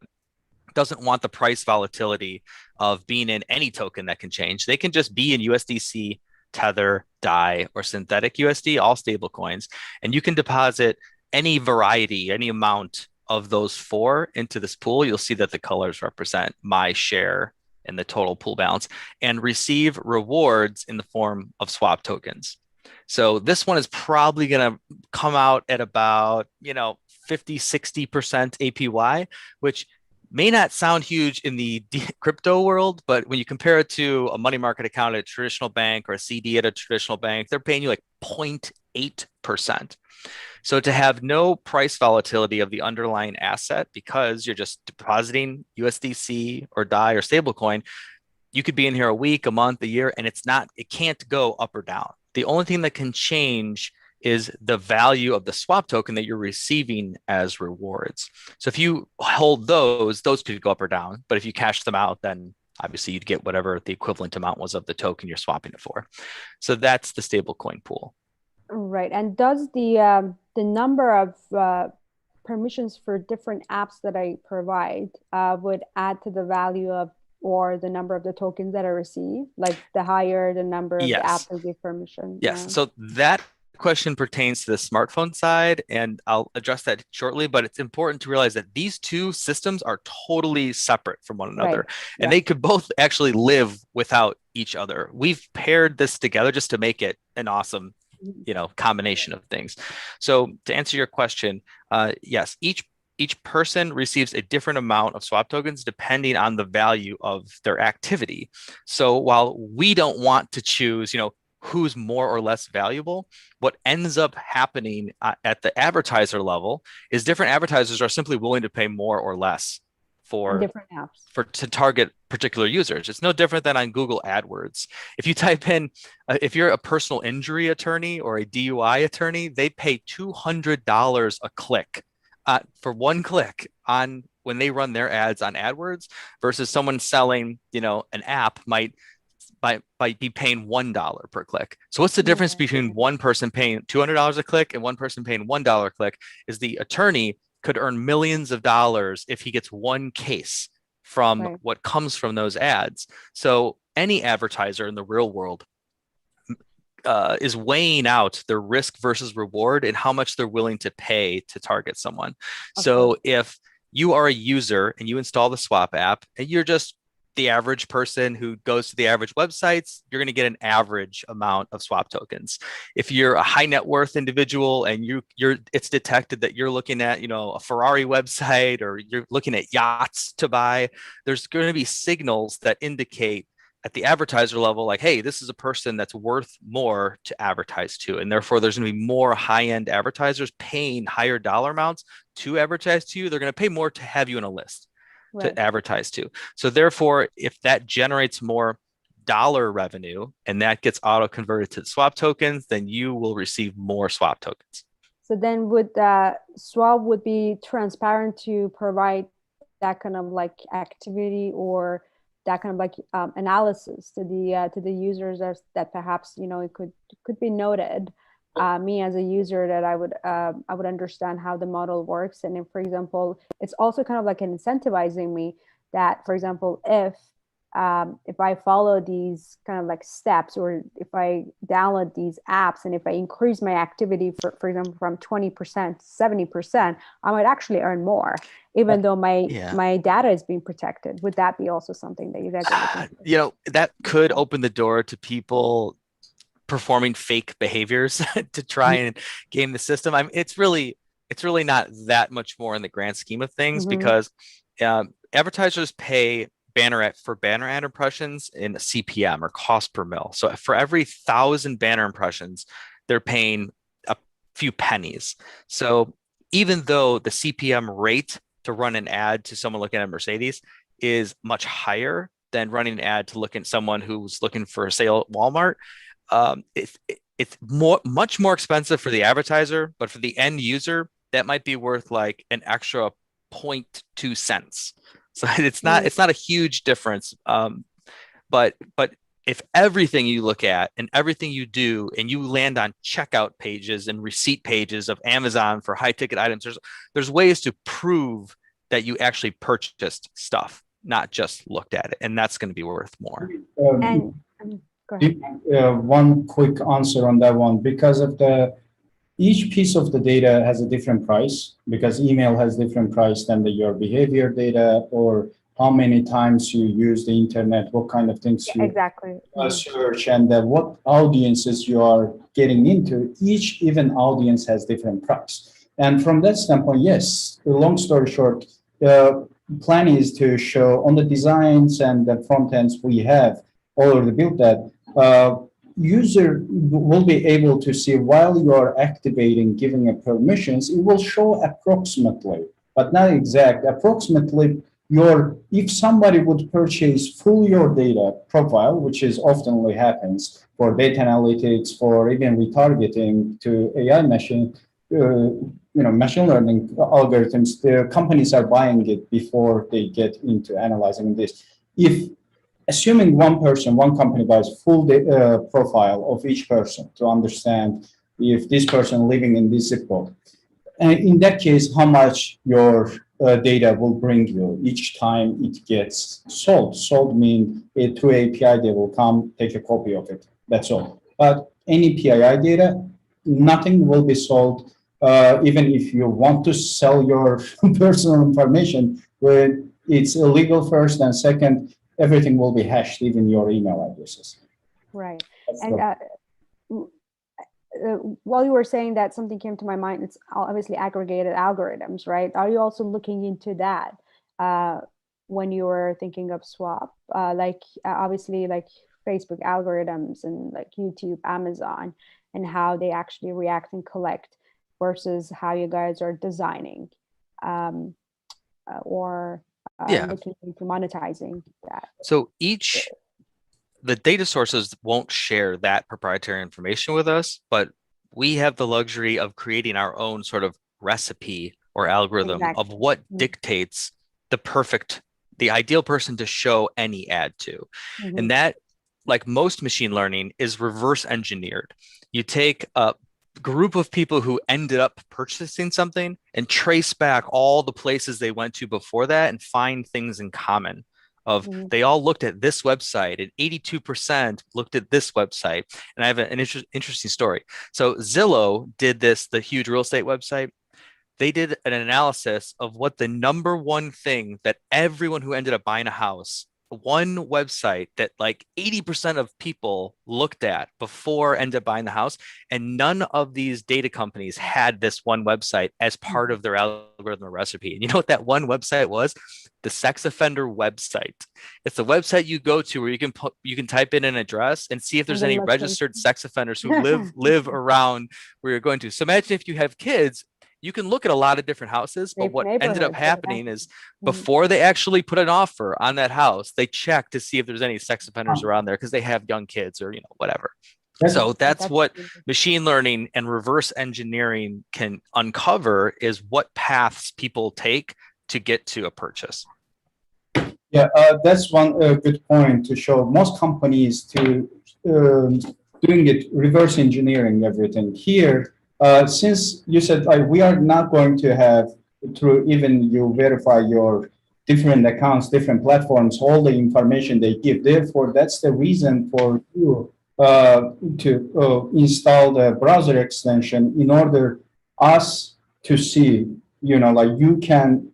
doesn't want the price volatility of being in any token that can change. They can just be in USDC, Tether, DAI, or synthetic USD, all stable coins, and you can deposit any variety, any amount of those 4 into this pool. You'll see that the colors represent my share in the total pool balance, and receive rewards in the form of swap tokens. So this one is probably going to come out at about, 50, 60% APY, which may not sound huge in the crypto world, but when you compare it to a money market account at a traditional bank or a CD at a traditional bank, they're paying you like 8%. So to have no price volatility of the underlying asset because you're just depositing USDC or DAI or stablecoin, you could be in here a week, a month, a year, and it can't go up or down. The only thing that can change is the value of the swap token that you're receiving as rewards. So if you hold those could go up or down. But if you cash them out, then obviously you'd get whatever the equivalent amount was of the token you're swapping it for. So that's the stablecoin pool. Right. And does the number of permissions for different apps that I provide would add to the value of or the number of the tokens that I receive? Like the higher the number of the apps that give permission? Yes. So that question pertains to the smartphone side, and I'll address that shortly, but it's important to realize that these two systems are totally separate from one another, right. And they could both actually live without each other. We've paired this together just to make it an awesome combination of things. So to answer your question, yes, each person receives a different amount of swap tokens depending on the value of their activity. So while we don't want to choose, who's more or less valuable, what ends up happening at the advertiser level is different advertisers are simply willing to pay more or less for different apps to target particular users. It's no different than on Google AdWords. If you type in, if you're a personal injury attorney or a DUI attorney, they pay $200 a click for one click on when they run their ads on AdWords versus someone selling, an app might be paying $1 per click. So what's the difference between one person paying $200 a click and one person paying $1 a click is the attorney could earn millions of dollars if he gets one case from what comes from those ads. So any advertiser in the real world is weighing out their risk versus reward and how much they're willing to pay to target someone. Okay. So if you are a user and you install the Swapp app and you're just the average person who goes to the average websites, you're going to get an average amount of swap tokens. If you're a high net worth individual and it's detected that you're looking at, a Ferrari website or you're looking at yachts to buy, there's going to be signals that indicate at the advertiser level, like, hey, this is a person that's worth more to advertise to. And therefore, there's going to be more high-end advertisers paying higher dollar amounts to advertise to you. They're going to pay more to have you in a list. To advertise to. So therefore, if that generates more dollar revenue and that gets auto converted to swap tokens, then you will receive more swap tokens. So then would Swap would be transparent to provide that kind of like activity or that kind of like analysis to the users that perhaps it could be noted. Me as a user that I would understand how the model works. And if, for example, it's also kind of like incentivizing me that, for example, if I follow these kind of like steps or if I download these apps and if I increase my activity, for example, from 20% to 70%, I might actually earn more, even though my data is being protected. Would that be also something that you guys are looking for? That could open the door to people performing fake behaviors to try and game the system. It's really not that much more in the grand scheme of things because advertisers pay for banner ad impressions in CPM or cost per mil. So for every 1,000 banner impressions, they're paying a few pennies. So even though the CPM rate to run an ad to someone looking at Mercedes is much higher than running an ad to look at someone who's looking for a sale at Walmart, it's much more expensive for the advertiser, but for the end user, that might be worth like an extra 0.2 cents. So it's not a huge difference. But if everything you look at and everything you do and you land on checkout pages and receipt pages of Amazon for high ticket items, there's ways to prove that you actually purchased stuff, not just looked at it, and that's going to be worth more. Go ahead. One quick answer on that one, because of each piece of the data has a different price, because email has different price than your behavior data, or how many times you use the internet, what kind of things you search, and what audiences you are getting into. Each even audience has different price. And from that standpoint, yes, the long story short, the plan is to show on the designs and the front ends we have already built that user will be able to see while you are activating, giving a permissions, it will show approximately, but not exact, approximately if somebody would purchase full your data profile, which is oftenly happens for data analytics, for even retargeting to AI machine, machine learning algorithms, the companies are buying it before they get into analyzing this. If assuming one company buys full profile of each person to understand if this person living in this zip code, and in that case, how much your data will bring you each time it gets sold. Sold means through API, they will come take a copy of it. That's all. But any PII data, nothing will be sold. Even if you want to sell your personal information, where it's illegal first, and second, everything will be hashed, even your email addresses. Right. And while you were saying that, something came to my mind. It's obviously aggregated algorithms, right? Are you also looking into that when you were thinking of Swapp? Obviously, like Facebook algorithms and like YouTube, Amazon, and how they actually react and collect versus how you guys are designing or looking into monetizing that. So the data sources won't share that proprietary information with us, but we have the luxury of creating our own sort of recipe or algorithm of what dictates the ideal person to show any ad to. And that, like most machine learning, is reverse engineered. You take a group of people who ended up purchasing something and trace back all the places they went to before that and find things in common. They all looked at this website and 82% looked at this website. And I have an interesting story. So Zillow did this, the huge real estate website. They did an analysis of what the number one thing that everyone who ended up buying a house, one website that like 80% of people looked at before ended up buying the house, and none of these data companies had this one website as part of their algorithm or recipe. And you know what that one website was? The sex offender website. It's the website you go to where you can type in an address and see if there's any registered sex offenders who live around where you're going to. So imagine if you have kids, you can look at a lot of different houses, but what ended up happening is before they actually put an offer on that house, they check to see if there's any sex offenders around there because they have young kids or, whatever. So that's what machine learning and reverse engineering can uncover, is what paths people take to get to a purchase. Yeah, that's one good point to show most companies to doing it, reverse engineering everything. Here, since you said we are not going to have, through even you verify your different accounts, different platforms, all the information they give. Therefore, that's the reason for you to install the browser extension in order us to see, you can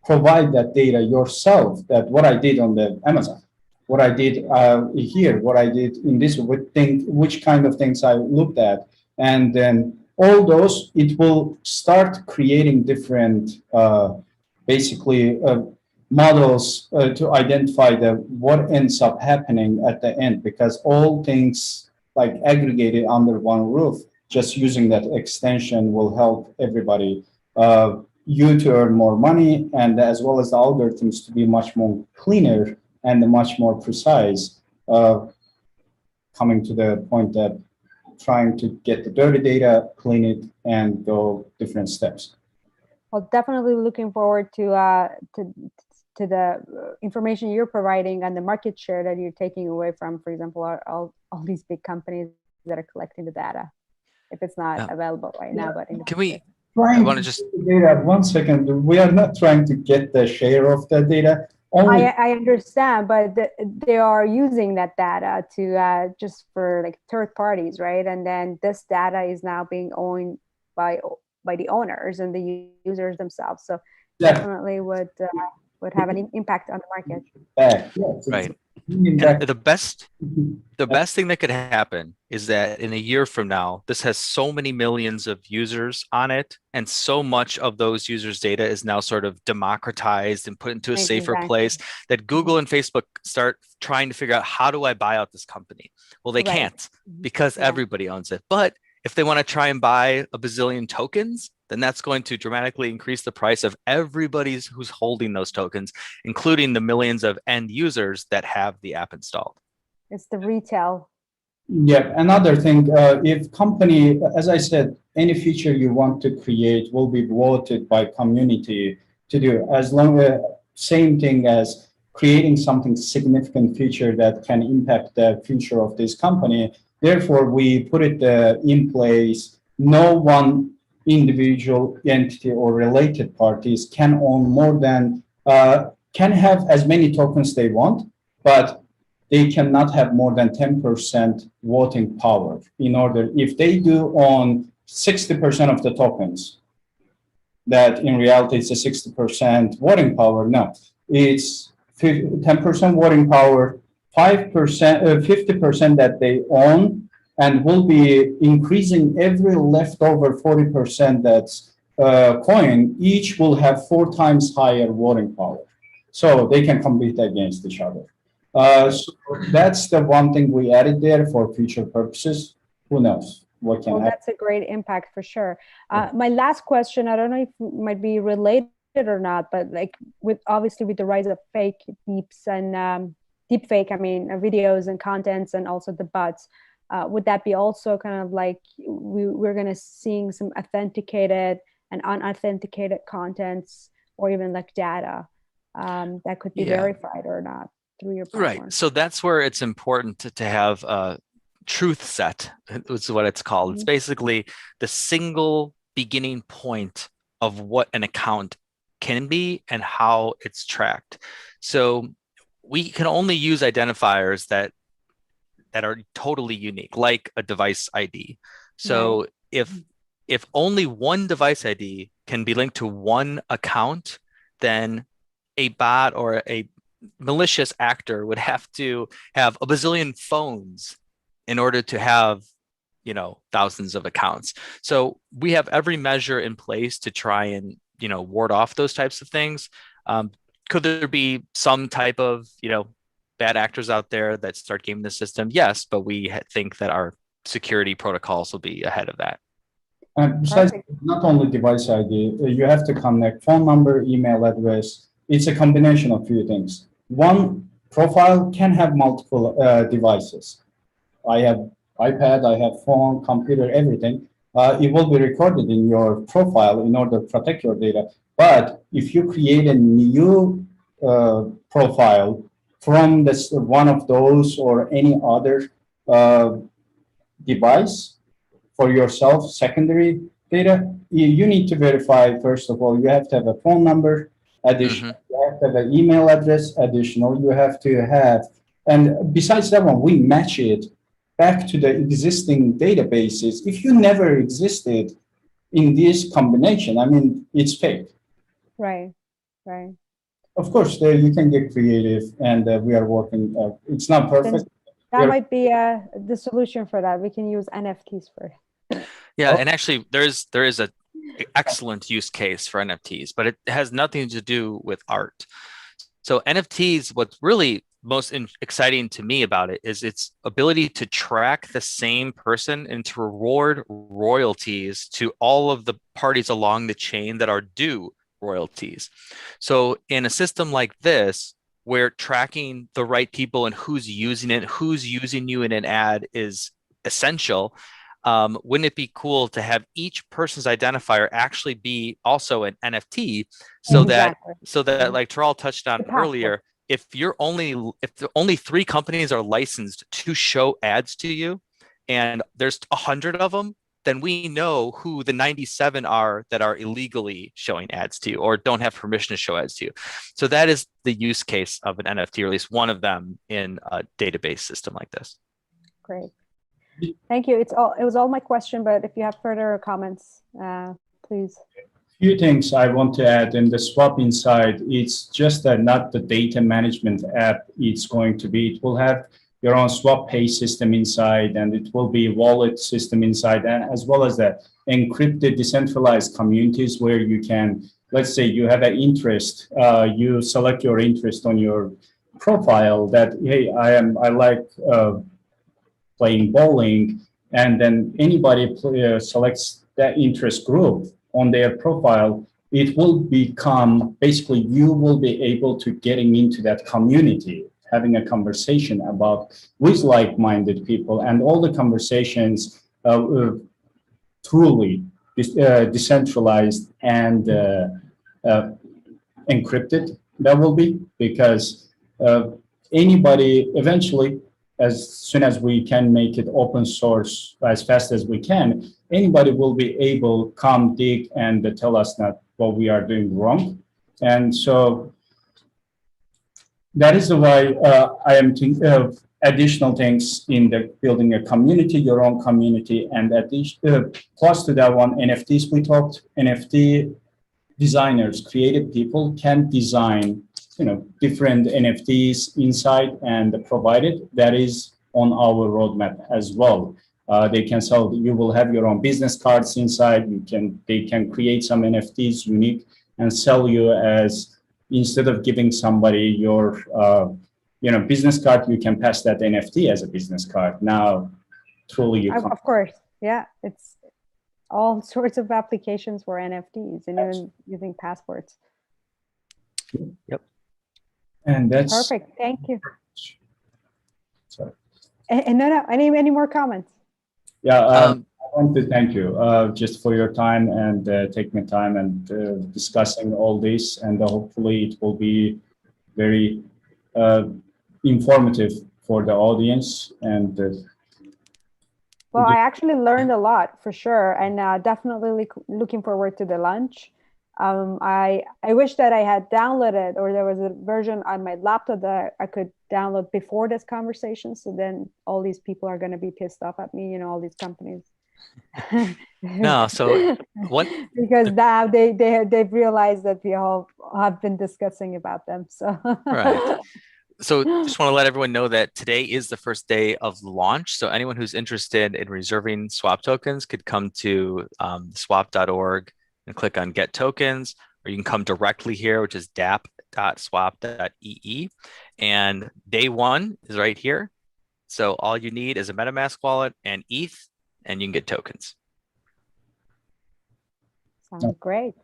provide that data yourself, that what I did on the Amazon, what I did here, what I did in this, which kind of things I looked at. And then all those, it will start creating different, basically, models to identify what ends up happening at the end, because all things like aggregated under one roof, just using that extension will help everybody, you to earn more money, and as well as the algorithms to be much more cleaner and much more precise, coming to the point that trying to get the dirty data, clean it, and go different steps. Well, definitely looking forward to the information you're providing and the market share that you're taking away from, for example, all these big companies that are collecting the data, if it's not available right now. But I want to just data. 1 second. We are not trying to get the share of the data. I understand, but they are using that data to just for like third parties, right? And then this data is now being owned by the owners and the users themselves. So definitely would have an impact on the market. Right. And the best thing that could happen is that in a year from now, this has so many millions of users on it, and so much of those users' data is now sort of democratized and put into a safer place, that Google and Facebook start trying to figure out, how do I buy out this company? Well, they can't, because everybody owns it. But if they want to try and buy a bazillion tokens, then that's going to dramatically increase the price of everybody who's holding those tokens, including the millions of end users that have the app installed. It's the retail. Yeah, another thing, if company, as I said, any feature you want to create will be voted by community to do, as long as same thing as creating something significant feature that can impact the future of this company. Therefore, we put it in place. No one individual entity or related parties can own more than, can have as many tokens they want, but they cannot have more than 10% voting power. In order, if they do own 60% of the tokens, that in reality it's a 60% voting power. No, it's 10% voting power, 5%, 50% that they own, and will be increasing every leftover 40% that's coin. Each will have 4 times higher voting power, so they can compete against each other. So that's the one thing we added there for future purposes. Who knows what can happen? That's a great impact for sure. My last question, I don't know if it might be related or not, but like obviously with the rise of fake deeps and deep fake, I mean, videos and contents, and also the bots, would that be also kind of like we're going to seeing some authenticated and unauthenticated contents, or even like data that could be verified or not through your platform? Right. So that's where it's important to have a truth set, is what it's called. It's basically the single beginning point of what an account can be and how it's tracked. So we can only use identifiers that are totally unique, like a device ID. So if only one device ID can be linked to one account, then a bot or a malicious actor would have to have a bazillion phones in order to have, thousands of accounts. So we have every measure in place to try and, ward off those types of things. Could there be some type of, bad actors out there that start gaming the system? Yes, but we think that our security protocols will be ahead of that. And besides, not only device ID, you have to connect phone number, email address. It's a combination of few things. One profile can have multiple devices. I have iPad, I have phone, computer, everything. It will be recorded in your profile in order to protect your data. But if you create a new profile from this one of those or any other device for yourself, secondary data, you need to verify. First of all, you have to have a phone number. Additional, you have to have an email address. Additional, you have to have, and besides that one, we match it back to the existing databases. If you never existed in this combination, I mean, it's fake. Right. Of course, you can get creative, and we are working. It's not perfect. That might be the solution for that. We can use NFTs for it. Yeah, and actually, there is a excellent use case for NFTs, but it has nothing to do with art. So NFTs, what's really most exciting to me about it is its ability to track the same person and to reward royalties to all of the parties along the chain that are due royalties. So in a system like this, where tracking the right people and who's using it, who's using you in an ad is essential, wouldn't it be cool to have each person's identifier actually be also an NFT, so that like Taral touched on earlier, if only 3 companies are licensed to show ads to you, and there's 100 of them, then we know who the 97 are that are illegally showing ads to you or don't have permission to show ads to you. So that is the use case of an NFT, or at least one of them in a database system like this. Great. Thank you. It was all my question, but if you have further comments, please. Few things I want to add in the Swap inside. It's just that not the data management app it's going to be. It will have your own Swap Pay system inside, and it will be wallet system inside, as well as the encrypted decentralized communities where you can, let's say you have an interest, you select your interest on your profile that, hey, I like playing bowling, and then anybody selects that interest group on their profile, it will become, basically you will be able to getting into that community, having a conversation about with like-minded people, and all the conversations truly decentralized and encrypted. That will be because anybody eventually, as soon as we can make it open source as fast as we can, anybody will be able to come dig and tell us that what we are doing wrong. And so that is why I am thinking of additional things in the building a community, your own community, and plus to that one, NFTs we talked. NFT designers, creative people can design, different NFTs inside and provide it. That is on our roadmap as well. They can sell. You will have your own business cards inside. They can create some NFTs unique and sell you as, instead of giving somebody your business card, you can pass that NFT as a business card. Now, truly, you of course, yeah, it's all sorts of applications for NFTs and even using passports. Yep. And that's perfect. Thank you. Sorry. And no, any more comments? Yeah, I want to thank you just for your time and taking the time and discussing all this, and hopefully it will be very informative for the audience. And well, I actually learned a lot for sure, and definitely looking forward to the lunch. I wish that I had downloaded, or there was a version on my laptop that I could download before this conversation. So then all these people are going to be pissed off at me, all these companies. No, so what? Because now they've realized that we all have been discussing about them. So right. So just want to let everyone know that today is the first day of launch. So anyone who's interested in reserving swap tokens could come to swap.org and click on Get Tokens, or you can come directly here, which is dap.swap.ee. And day one is right here. So all you need is a MetaMask wallet and ETH, and you can get tokens. Sounds great.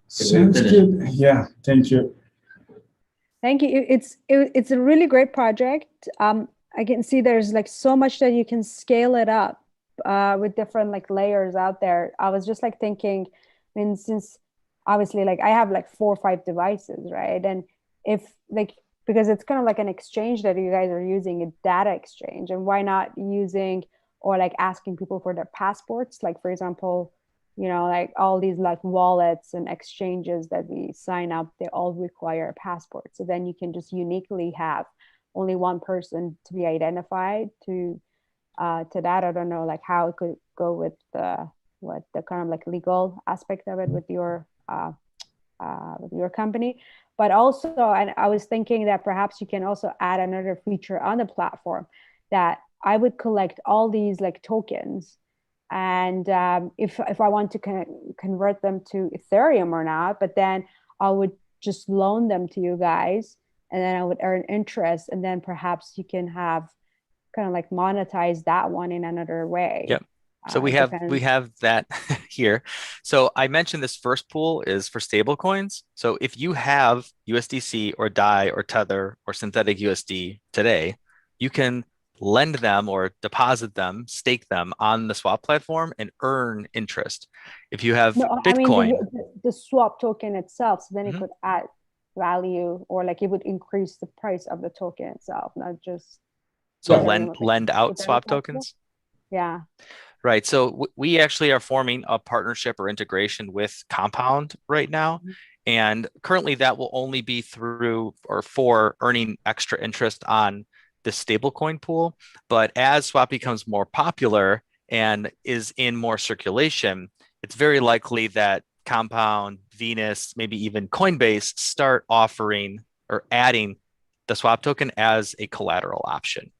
Sounds good. Yeah, thank you. Thank you. It's a really great project. I can see there's so much that you can scale it up with different layers out there. I was just thinking, I mean, since obviously I have 4 or 5 devices, right? And if because it's kind of an exchange that you guys are using, a data exchange, and why not using or asking people for their passports? For example, all these wallets and exchanges that we sign up, they all require a passport. So then you can just uniquely have only one person to be identified to that. I don't know how it could go with the kind of legal aspect of it with your company. But also, and I was thinking that perhaps you can also add another feature on the platform that I would collect all these tokens, and if I want to convert them to Ethereum or not, but then I would just loan them to you guys, and then I would earn interest, and then perhaps you can have kind of monetize that one in another way. Yep. So we have that here. So I mentioned this first pool is for stable coins. So if you have USDC or DAI or Tether or synthetic USD today, you can lend them or deposit them, stake them on the swap platform and earn interest. If you have Bitcoin, I mean the swap token itself, so then it could add value, or it would increase the price of the token itself, not just lend out swap tokens. Yeah. Right. So we actually are forming a partnership or integration with Compound right now. And currently that will only be through or for earning extra interest on the stablecoin pool. But as Swap becomes more popular and is in more circulation, it's very likely that Compound, Venus, maybe even Coinbase start offering or adding the swap token as a collateral option.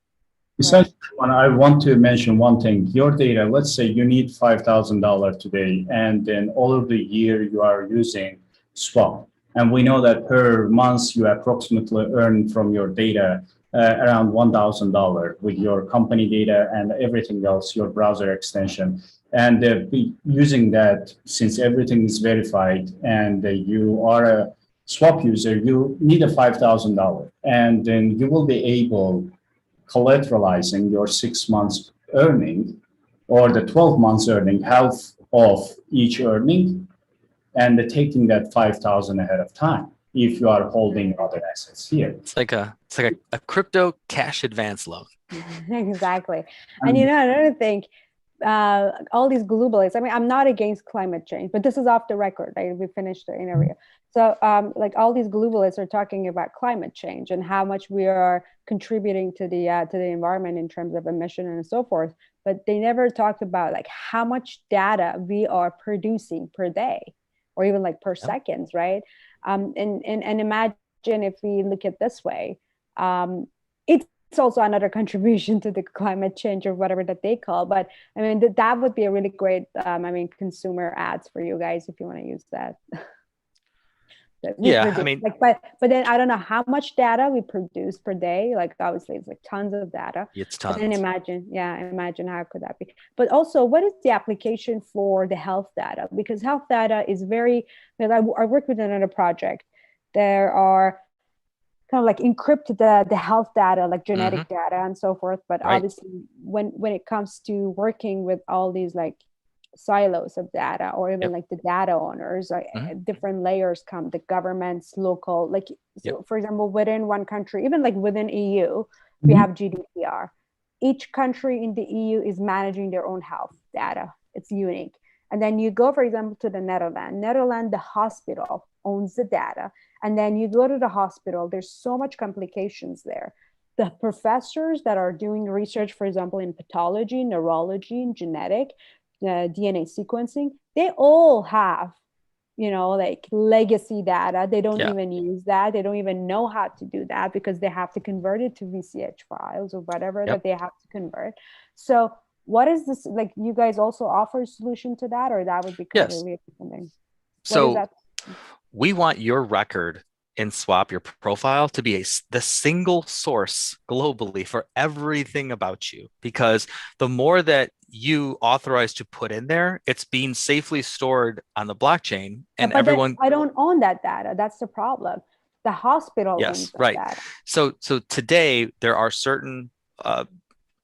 Besides, I want to mention one thing. Your data, let's say you need $5,000 today, and then all of the year you are using Swap. And we know that per month you approximately earn from your data around $1,000 with your company data and everything else, your browser extension. And using that, since everything is verified and you are a Swap user, you need a $5,000. And then you will be able collateralizing your 6 months earning or the 12 months earning, half of each earning, and taking that 5,000 ahead of time if you are holding other assets here. It's like a crypto cash advance loan. Exactly. And another thing, all these globalists, I mean, I'm not against climate change, but this is off the record, right? We finished the interview. So like all these globalists are talking about climate change and how much we are contributing to the environment in terms of emission and so forth, but they never talked about like how much data we are producing per day or even like per seconds, right? And imagine if we look at this way, it's also another contribution to the climate change or whatever that they call. But I mean, that would be a really great, consumer ads for you guys if you want to use that. Yeah, I mean, like, but then I don't know how much data we produce per day. Like obviously it's like tons of data. It's tons. And imagine how could that be? But also, what is the application for the health data? Because health data is very. I work with another project. There are kind of like encrypt the health data, like genetic data and so forth. But obviously, when it comes to working with all these like silos of data or even like the data owners, like different layers come, the governments, local, like so for example, within one country, even like within EU, we have GDPR. Each country in the EU is managing their own health data. It's unique. And then you go, for example, to the Netherlands, the hospital owns the data. And then you go to the hospital, there's so much complications there. The professors that are doing research, for example, in pathology, neurology, and genetic, DNA sequencing, they all have, like legacy data. They don't even use that. They don't even know how to do that because they have to convert it to VCH files or whatever that they have to convert. So what is this, like you guys also offer a solution to that, or that would be completely different thing? So we want your record in Swap, your profile, to be the single source globally for everything about you, because the more that you authorize to put in there, it's being safely stored on the blockchain, and everyone. I don't own that data. That's the problem. The hospital owns that data. So today there are certain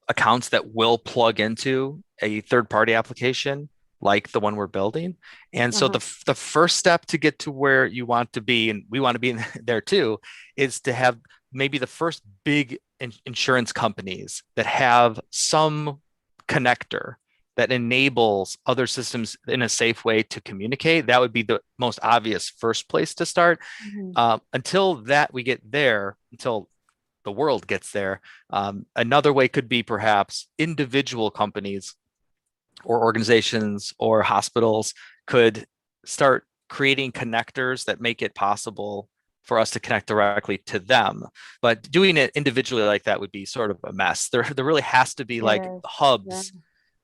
accounts that will plug into a third-party application like the one we're building. And so the first step to get to where you want to be, and we want to be in there too, is to have maybe the first big insurance companies that have some connector that enables other systems in a safe way to communicate. That would be the most obvious first place to start. Until that we get there, until the world gets there, another way could be perhaps individual companies or organizations or hospitals could start creating connectors that make it possible for us to connect directly to them. But doing it individually like that would be sort of a mess. There really has to be like hubs.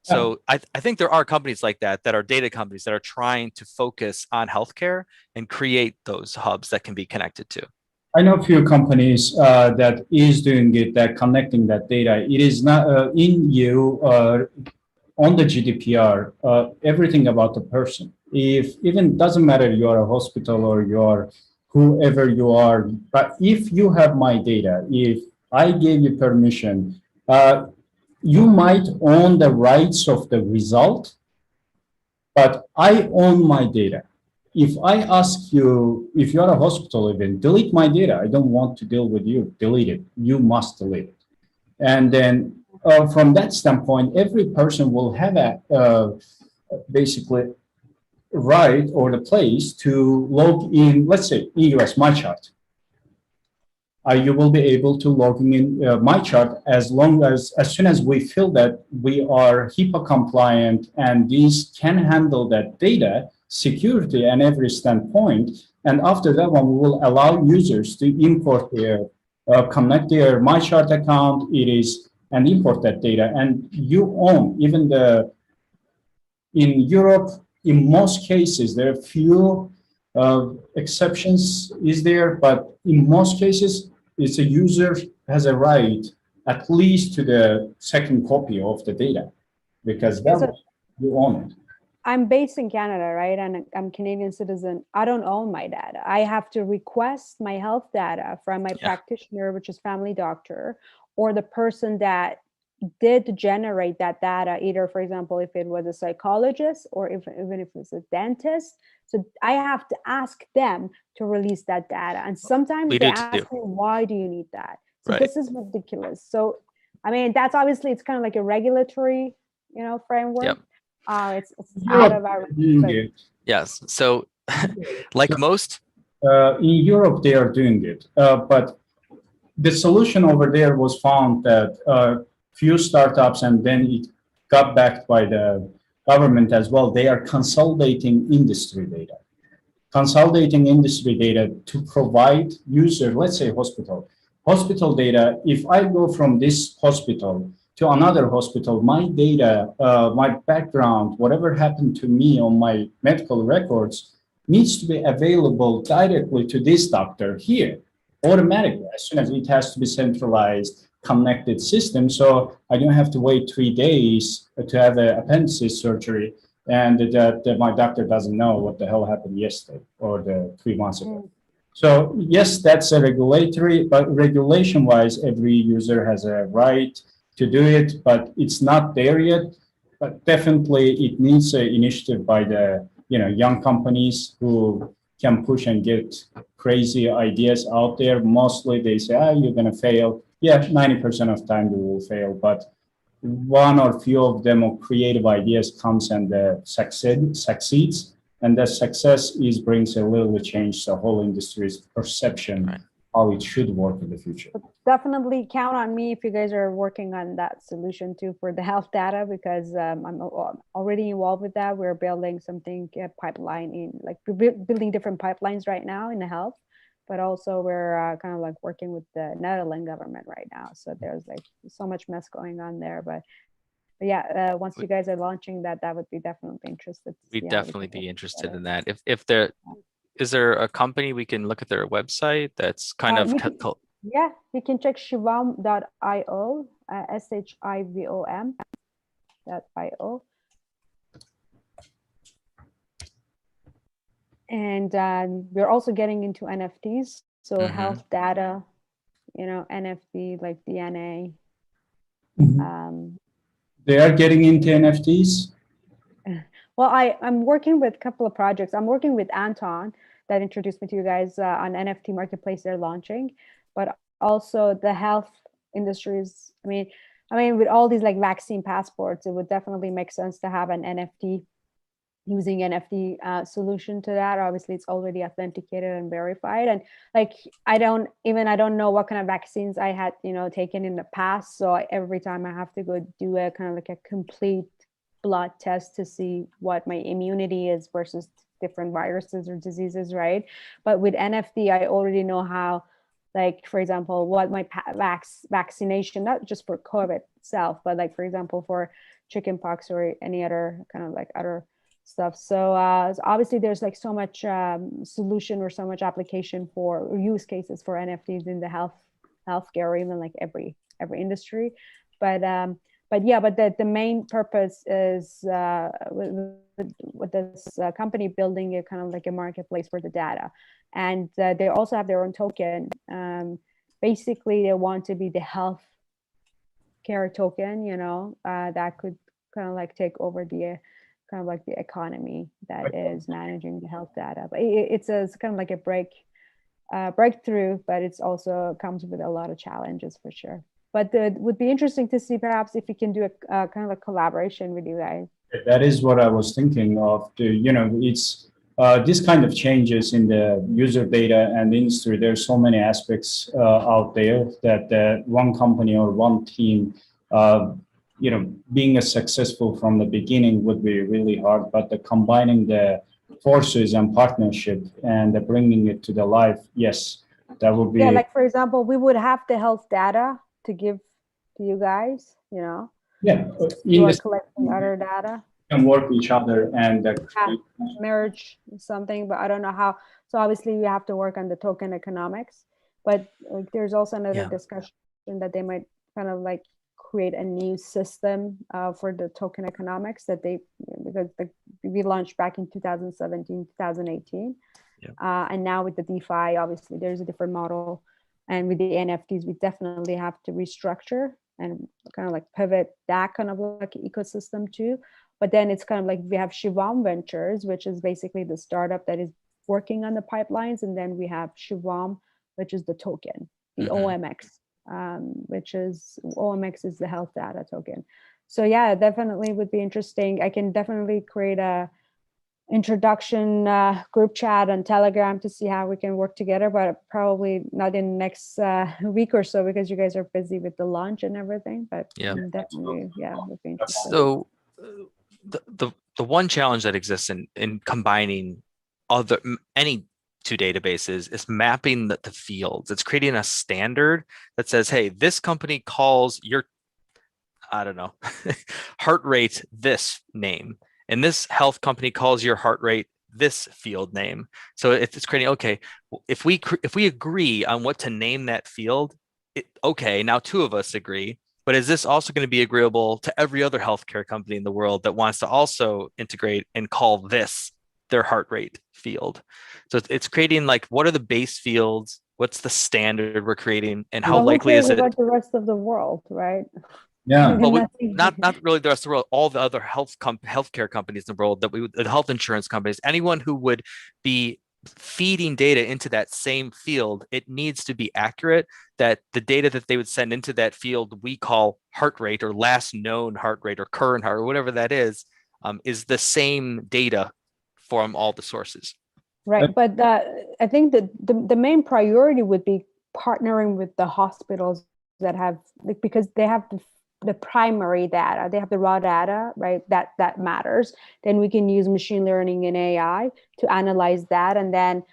So I think there are companies like that are data companies that are trying to focus on healthcare and create those hubs that can be connected to. I know a few companies that is doing it, that connecting that data. It is not in you on the GDPR, everything about the person. If even doesn't matter you are a hospital or you are whoever you are, but if you have my data, if I gave you permission, you might own the rights of the result, but I own my data. If I ask you, if you're a hospital even, delete my data, I don't want to deal with you, delete it. You must delete it. And then from that standpoint, every person will have a basically right or the place to log in, let's say in US, my chart. You will be able to log in my chart as soon as we feel that we are HIPAA compliant and these can handle that data. security and every standpoint. And after that one, we will allow users to import their, connect their MyChart account, and import that data. And you own even in Europe, in most cases, there are few exceptions is there, but in most cases, it's a user has a right at least to the second copy of the data, because you own it. I'm based in Canada, right? And I'm Canadian citizen. I don't own my data. I have to request my health data from my practitioner, which is family doctor, or the person that did generate that data, either, for example, if it was a psychologist or even if it's a dentist. So I have to ask them to release that data. And sometimes they ask me, why do you need that? So this is ridiculous. So, I mean, that's obviously, it's kind of like a regulatory, framework. Yep. It's out of our yes. So like most in Europe, they are doing it, but the solution over there was found that few startups, and then it got backed by the government as well. They are consolidating industry data to provide user, let's say hospital data. If I go from this hospital to another hospital, my data, my background, whatever happened to me on my medical records needs to be available directly to this doctor here, automatically, as soon as it has to be centralized, connected system. So I don't have to wait 3 days to have an appendicitis surgery, and that my doctor doesn't know what the hell happened yesterday or 3 months ago. So yes, that's a regulatory, but regulation-wise, every user has a right to do it, but it's not there yet. But definitely, it needs an initiative by the young companies who can push and get crazy ideas out there. Mostly, they say, you're going to fail. Yeah, 90% of time you will fail, but one or few of them or creative ideas comes and succeeds. And that success brings a little change to the whole industry's perception, how it should work in the future. But definitely count on me if you guys are working on that solution too for the health data, because I'm already involved with that. We're building something, building different pipelines right now in the health, but also we're kind of like working with the Netherlands government right now. So there's like so much mess going on there, but yeah, once you guys are launching that would be definitely interested. We'd definitely be interested in that. If there is there a company we can look at their website that's kind of yeah, you can check shivom.io, shivom.io. And we're also getting into NFTs, so health data, NFT like DNA. They are getting into NFTs? Well, I'm working with a couple of projects. I'm working with Anton that introduced me to you guys on NFT marketplace they're launching, but also the health industries. I mean, with all these like vaccine passports, it would definitely make sense to have an NFT, using NFT solution to that. Obviously, it's already authenticated and verified. And like, I don't know what kind of vaccines I had, taken in the past. So every time I have to go do a kind of like a complete blood test to see what my immunity is versus different viruses or diseases, right? But with NFT, I already know how, like, for example, what my vaccination, not just for COVID itself, but like, for example, for chickenpox or any other kind of like other stuff. So obviously there's like so much solution or so much application or use cases for NFTs in the healthcare, or even like every industry. But the main purpose is with this company building a kind of like a marketplace for the data, and they also have their own token. Basically, they want to be the health care token, that could kind of like take over the kind of like the economy that is managing the health data. But it's kind of like a breakthrough, but it's also comes with a lot of challenges for sure. But it would be interesting to see perhaps if we can do a kind of a collaboration with you guys. That is what I was thinking of. It's this kind of changes in the user data and industry. There's so many aspects out there that one company or one team, being as successful from the beginning would be really hard. But combining the forces and partnership and bringing it to the life, yes, that would be. Yeah, like for example, we would have the health data to give to you guys, you know, Yeah, you in are this collecting other data. can work each other and Yeah, merge something, but I don't know how. So obviously you have to work on the token economics, but like, there's also another discussion that they might kind of like create a new system for the token economics that they, because we launched back in 2017, 2018. And now with the DeFi, obviously there's a different model. And with the NFTs, we definitely have to restructure and kind of like pivot that kind of like ecosystem too. But then it's kind of like we have Shivam Ventures, which is basically the startup that is working on the pipelines. And then we have Shivam, which is the token, the OMX, which is OMX is the health data token. So yeah, definitely would be interesting. I can definitely create a introduction group chat on Telegram to see how we can work together, but probably not in the next week or so because you guys are busy with the launch and everything. But definitely, would be interesting. So the one challenge that exists in combining any two databases is mapping the fields. It's creating a standard that says, hey, this company calls your, I don't know, heart rate this name. And this health company calls your heart rate this field name. So it's creating, okay, if we agree on what to name that field, okay, now two of us agree. But is this also going to be agreeable to every other healthcare company in the world that wants to also integrate and call this their heart rate field? So it's creating like, what are the base fields? What's the standard we're creating, and how likely is it? About the rest of the world, right? Yeah. Well, not really the rest of the world. All the other healthcare companies in the world the health insurance companies, anyone who would be feeding data into that same field, it needs to be accurate. That the data that they would send into that field, we call heart rate or last known heart rate or current heart or whatever that is the same data from all the sources. Right, but I think that the main priority would be partnering with the hospitals that have, like, because they have the primary data, they have the raw data, right? That matters. Then we can use machine learning and AI to analyze that, and then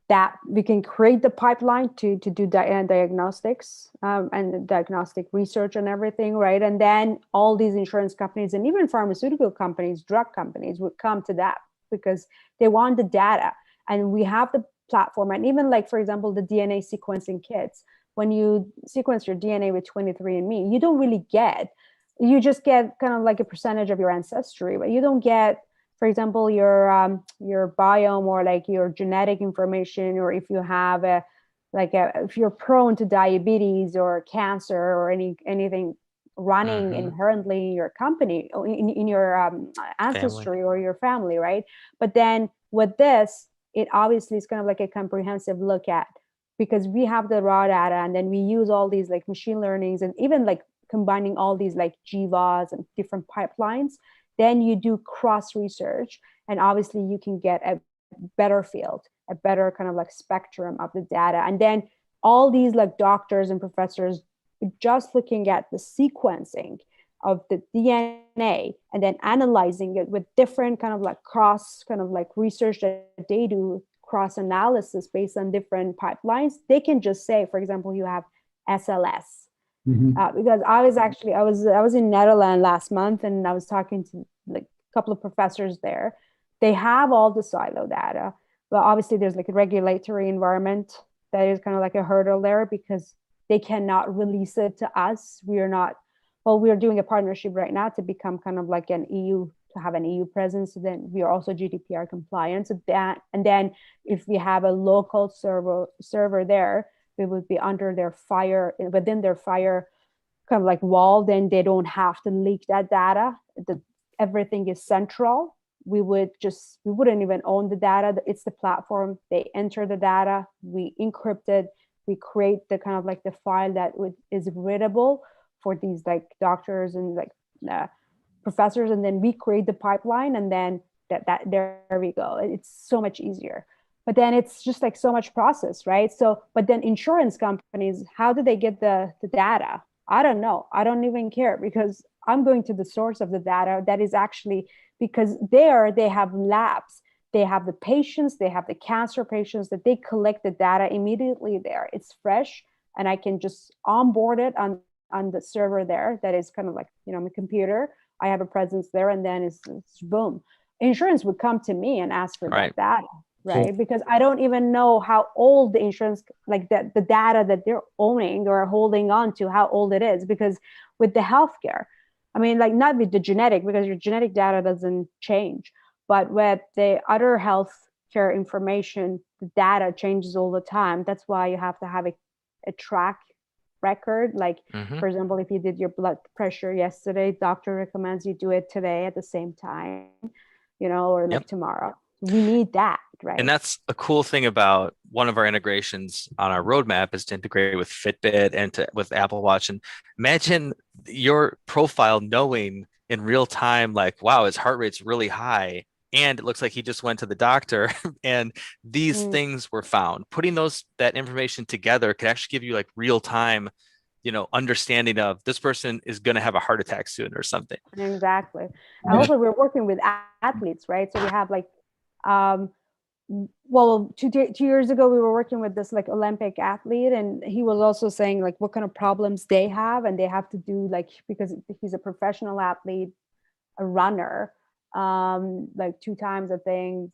that we can create the pipeline to do diagnostics and diagnostic research and everything, right? And then all these insurance companies and even pharmaceutical companies, drug companies would come to that because they want the data. And we have the platform, and even like, for example, the DNA sequencing kits. When you sequence your DNA with 23andMe, you don't really you just get kind of like a percentage of your ancestry, but you don't get, for example, your biome or like your genetic information, or if you have if you're prone to diabetes or cancer or anything running inherently in your company, in your ancestry family, or your family, right? But then with this, it obviously is kind of like a comprehensive look at, because we have the raw data, and then we use all these like machine learnings and even like combining all these like GVAs and different pipelines. Then you do cross research, and obviously you can get a better field, a better kind of like spectrum of the data. And then all these like doctors and professors just looking at the sequencing of the DNA and then analyzing it with different kind of like cross kind of like research that they do, cross analysis based on different pipelines. They can just say, for example, you have SLS. Because I was in Netherlands last month, and I was talking to like a couple of professors there. They have all the silo data, but obviously there's like a regulatory environment that is kind of like a hurdle there, because they cannot release it to us. We're doing a partnership right now to become kind of like an EU, to have an EU presence. So then we are also GDPR compliant. So that, and then if we have a local server there, we would be under their within their fire kind of like wall. Then they don't have to leak that data. Everything is central. We wouldn't even own the data. It's the platform. They enter the data, we encrypt it, we create the kind of like the file that is readable for these like doctors and like professors, and then we create the pipeline, and then there we go. It's so much easier. But then it's just like so much process, right? So, but then insurance companies, how do they get the data? I don't know. I don't even care, because I'm going to the source of the data that is actually, because they have labs they have the patients, they have the cancer patients, that they collect the data immediately there. It's fresh, and I can just onboard it on the server there. That is kind of like, my computer. I have a presence there, and then it's boom. Insurance would come to me and ask for that data, right? Cool. Because I don't even know how old the insurance, like the data that they're owning or holding on to, how old it is. Because with the healthcare, I mean, like not with the genetic, because your genetic data doesn't change, but with the other healthcare information, the data changes all the time. That's why you have to have a track record. Like, for example, if you did your blood pressure yesterday, doctor recommends you do it today at the same time, or like tomorrow. We need that, right? And that's a cool thing about one of our integrations on our roadmap is to integrate with Fitbit and with Apple Watch. And imagine your profile knowing in real time, like, wow, his heart rate's really high, and it looks like he just went to the doctor and these things were found. Putting that information together could actually give you like real time, understanding of this person is going to have a heart attack soon or something. Exactly. And also we're working with athletes, right? So we have like, well, two years ago, we were working with this like Olympic athlete, and he was also saying like what kind of problems they have, and they have to do like, because he's a professional athlete, a runner, like 2 times, I think,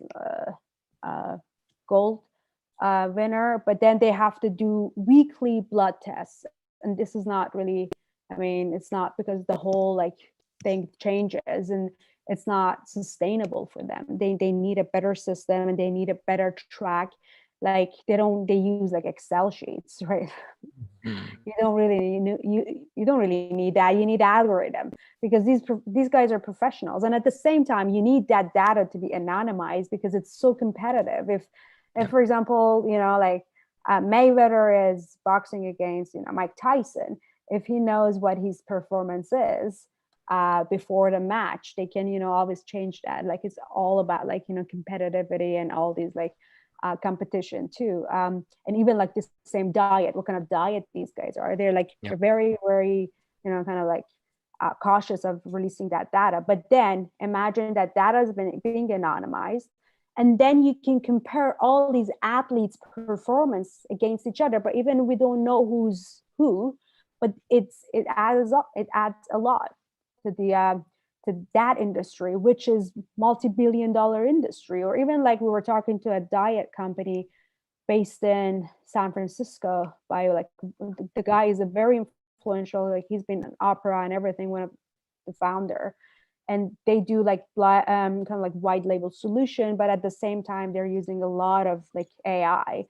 gold winner, but then they have to do weekly blood tests. And this is not really, I mean, it's not, because the whole like thing changes and it's not sustainable for them. They need a better system, and they need a better track. Like they use like Excel sheets, right? You don't really need that. You need algorithm, because these guys are professionals, and at the same time you need that data to be anonymized, because it's so competitive. If for example, like Mayweather is boxing against Mike Tyson, if he knows what his performance is before the match, they can always change that. Like it's all about like competitivity and all these like competition too, and even like this same diet, what kind of diet these guys are. They're like they're very, very kind of like cautious of releasing that data. But then imagine that data has been being anonymized, and then you can compare all these athletes' performance against each other, but even we don't know who's who, but it adds up. It adds a lot to the to that industry, which is multi-billion-dollar industry. Or even like we were talking to a diet company based in San Francisco, by like the guy is a very influential, like he's been in opera and everything, one of the founder, and they do like kind of like white label solution, but at the same time they're using a lot of like AI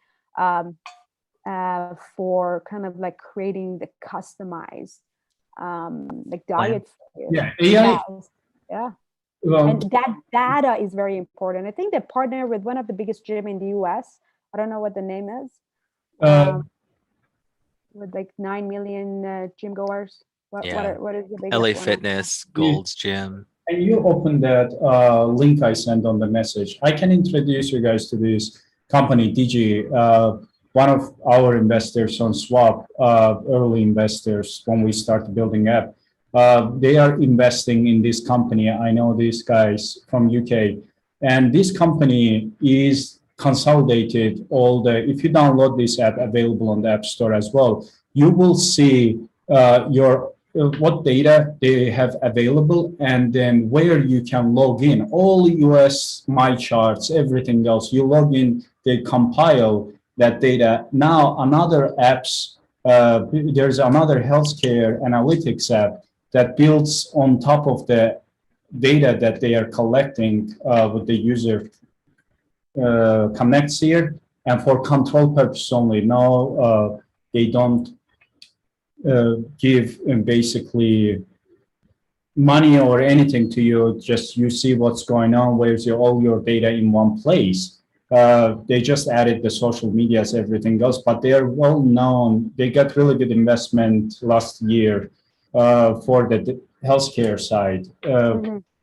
for kind of like creating the customized like diet. Yeah, AI. Yeah. Well, and that data is very important. I think they partner with one of the biggest gym in the US. I don't know what the name is. With like 9 million gym goers. What is the biggest LA one? Fitness, Gold's Gym. And you open that link I sent on the message. I can introduce you guys to this company, DG, one of our investors on Swapp, early investors when we started building app. They are investing in this company. I know these guys from UK, and this company is consolidated all the, if you download this app, available on the App Store as well, you will see what data they have available, and then where you can log in. All US my charts, everything else, you log in, they compile that data. Now another apps, there's another healthcare analytics app that builds on top of the data that they are collecting with the user connects here, and for control purpose only. No, they don't give basically money or anything to you. Just you see what's going on, where's all your data in one place. They just added the social medias, everything else, but they are well known. They got really good investment last year for the healthcare side.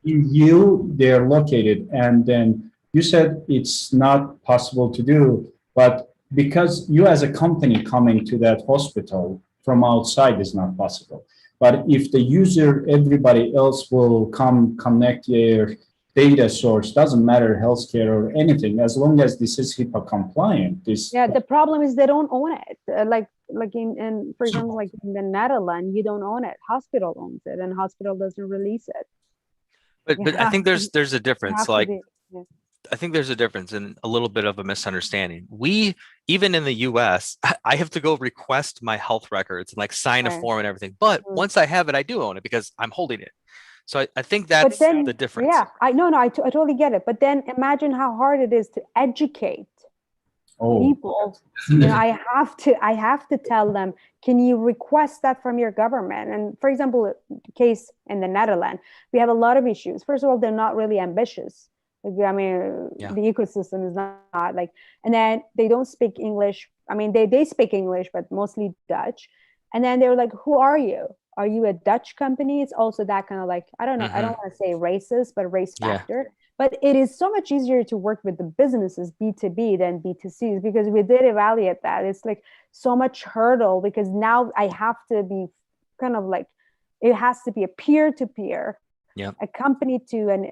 They're located, and then you said it's not possible to do, but because you as a company coming to that hospital from outside is not possible. But if the user, everybody else will come connect their data source, doesn't matter healthcare or anything, as long as this is HIPAA compliant. Yeah, the problem is they don't own it. Like in for example, like in the Netherlands, you don't own it. Hospital owns it, and hospital doesn't release it. But I think there's a difference. Like Yeah. I think there's a difference and a little bit of a misunderstanding. We, even in the US, I have to go request my health records and like sign a Right. form and everything. But once I have it, I do own it because I'm holding it. So I think that's then, the difference. Yeah, I totally get it. But then imagine how hard it is to educate people. You know, I have to tell them, can you request that from your government? And for example, case in the Netherlands, we have a lot of issues. First of all, they're not really ambitious. I mean, the ecosystem is not like, and then they don't speak English. I mean, they speak English, but mostly Dutch. And then they were like, who are you? Are you a Dutch company? It's also that kind of like, I don't know, I don't want to say racist, but race factor. But it is so much easier to work with the businesses B2B than B2Cs, because we did evaluate that. It's like so much hurdle, because now I have to be kind of like, it has to be a peer-to-peer, a company to an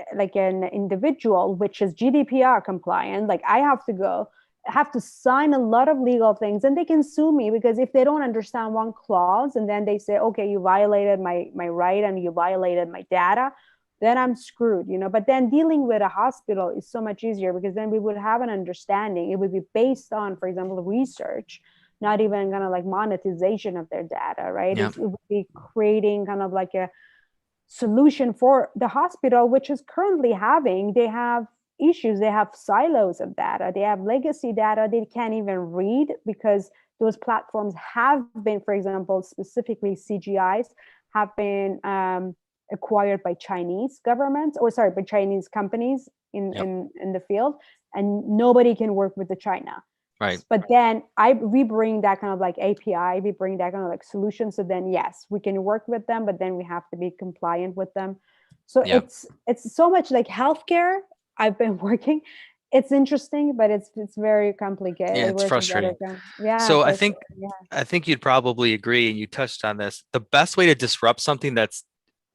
individual, which is GDPR compliant. Like I have to sign a lot of legal things, and they can sue me because if they don't understand one clause and then they say, okay, you violated my right and you violated my data, then I'm screwed, you know. But then dealing with a hospital is so much easier, because then we would have an understanding. It would be based on, for example, research, not even kind of like monetization of their data, right? It would be creating kind of like a solution for the hospital, which is currently they have issues. They have silos of data. They have legacy data they can't even read, because those platforms have been, for example, specifically CGIs, have been acquired by Chinese governments, or sorry, by Chinese companies in the field, and nobody can work with the China. Right. But then we bring that kind of like API, we bring that kind of like solution. So then, yes, we can work with them, but then we have to be compliant with them. So it's so much like healthcare. I've been working. It's interesting, but it's very complicated. Yeah, it's frustrating. So I think you'd probably agree, and you touched on this. The best way to disrupt something that's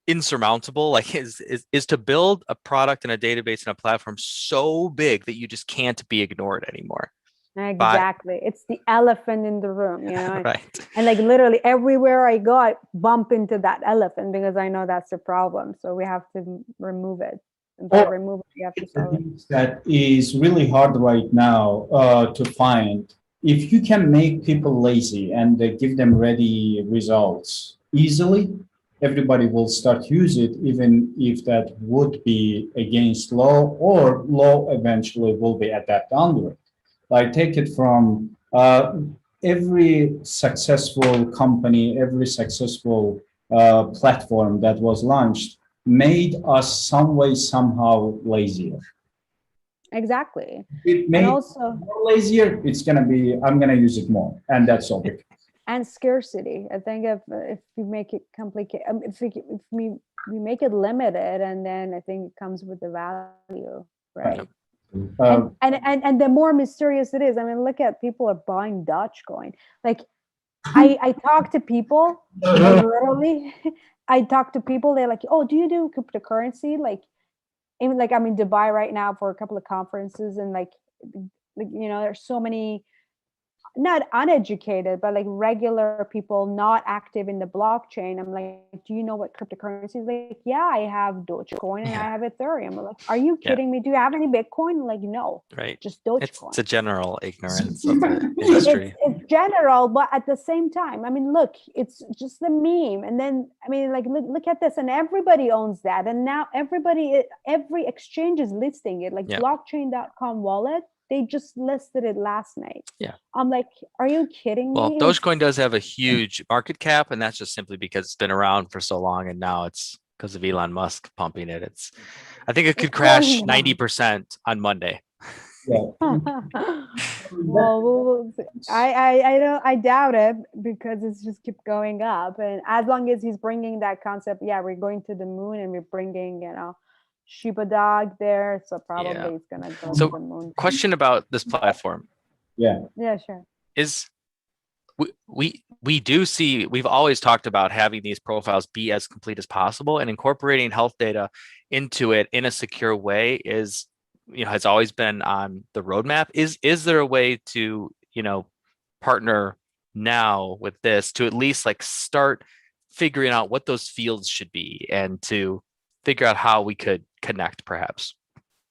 insurmountable, like is to build a product and a database and a platform so big that you just can't be ignored anymore. Exactly. It's the elephant in the room, you know. Right. And like literally everywhere I go, I bump into that elephant, because I know that's the problem. So we have to remove it. And by remove it, we have to solve it. That is really hard right now to find. If you can make people lazy and give them ready results easily, everybody will start use it, even if that would be against law, or law eventually will be adapted under it. Like take it from every successful company, every successful platform that was launched made us some way, somehow lazier. Exactly. It made more lazier. It's gonna be, I'm gonna use it more, and that's all. And scarcity. I think if we make it complicated, if we make it limited, and then I think it comes with the value, right? And the more mysterious it is. I mean, look at people are buying Dogecoin. Like I talk to people, literally, I talk to people, they're like, oh, do you do cryptocurrency? Like, even like I'm in Dubai right now for a couple of conferences, and like you know, there's so many not uneducated, but like regular people not active in the blockchain. I'm like, do you know what cryptocurrency is? Like, yeah, I have Dogecoin and I have Ethereum. I'm like, are you kidding me? Do you have any Bitcoin? Like, no, just Dogecoin. It's a general ignorance of the industry. It's general, but at the same time, I mean, look, it's just the meme. And then, I mean, like, look at this, and everybody owns that. And now every exchange is listing it, like blockchain.com wallet. They just listed it last night. Yeah. I'm like, are you kidding me? Well, Dogecoin does have a huge market cap, and that's just simply because it's been around for so long, and now it's because of Elon Musk pumping it. I think it could crash 90% on Monday. Well, I doubt it, because it's just keep going up. And as long as he's bringing that concept, we're going to the moon, and we're bringing, you know, Shiba dog there, so probably it's gonna go to the moon. Question about this platform. Yeah, sure. we do see, we've always talked about having these profiles be as complete as possible, and incorporating health data into it in a secure way is, has always been on the roadmap. Is there a way to, partner now with this to at least like start figuring out what those fields should be, and to figure out how we could connect perhaps?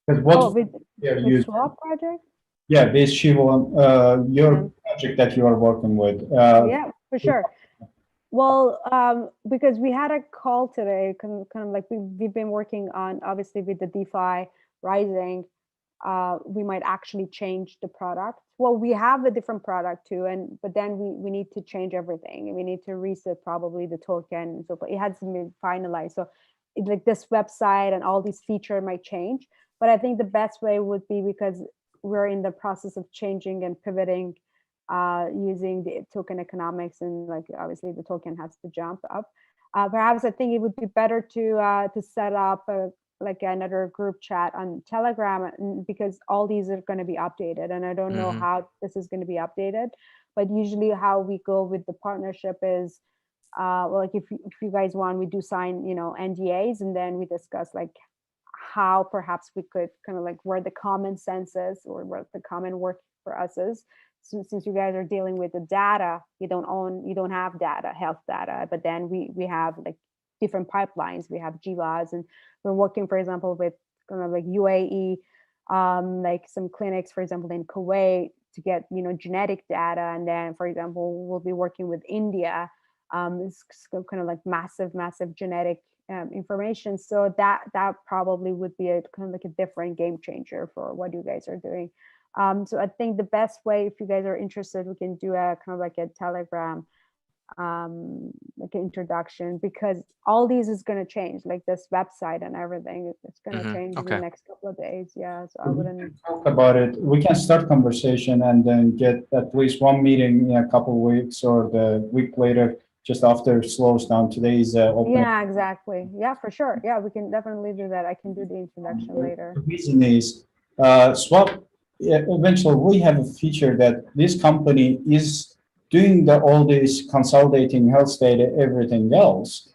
Because Oh, what with the Swapp project? yeah, this Shiva, your project that you are working with. Yeah, for sure. Well, because we had a call today, kind of like we've been working on, obviously with the DeFi rising, we might actually change the product. Well, we have a different product too, but then we need to change everything. We need to reset probably the token, so it hasn't been finalized. So like this website and all these features might change, but I think the best way would be, because we're in the process of changing and pivoting, using the token economics, and like obviously the token has to jump up. Perhaps I think it would be better to set up like another group chat on Telegram, because all these are going to be updated, and I don't know how this is going to be updated. But usually how we go with the partnership is, well, like if you guys want, we do sign, NDAs, and then we discuss like how perhaps we could kind of like where the common sense is, or what the common work for us is. So since you guys are dealing with the data, you don't have data, health data, but then we have like different pipelines. We have GLAs, and we're working, for example, with kind of like UAE, like some clinics, for example, in Kuwait, to get genetic data, and then, for example, we'll be working with India. It's kind of like massive genetic information. So that probably would be a kind of like a different game changer for what you guys are doing. So I think the best way, if you guys are interested, we can do a kind of like a Telegram, like an introduction, because all these is going to change, like this website and everything. It's going to change in the next couple of days. Yeah, so I wouldn't talk about it. We can start conversation and then get at least one meeting in a couple of weeks, or the week later, just after it slows down. Today's open. Yeah, exactly. Yeah, for sure. Yeah, we can definitely do that. I can do the introduction later. The reason is Swap. Eventually, we have a feature that this company is doing all this consolidating health data, everything else,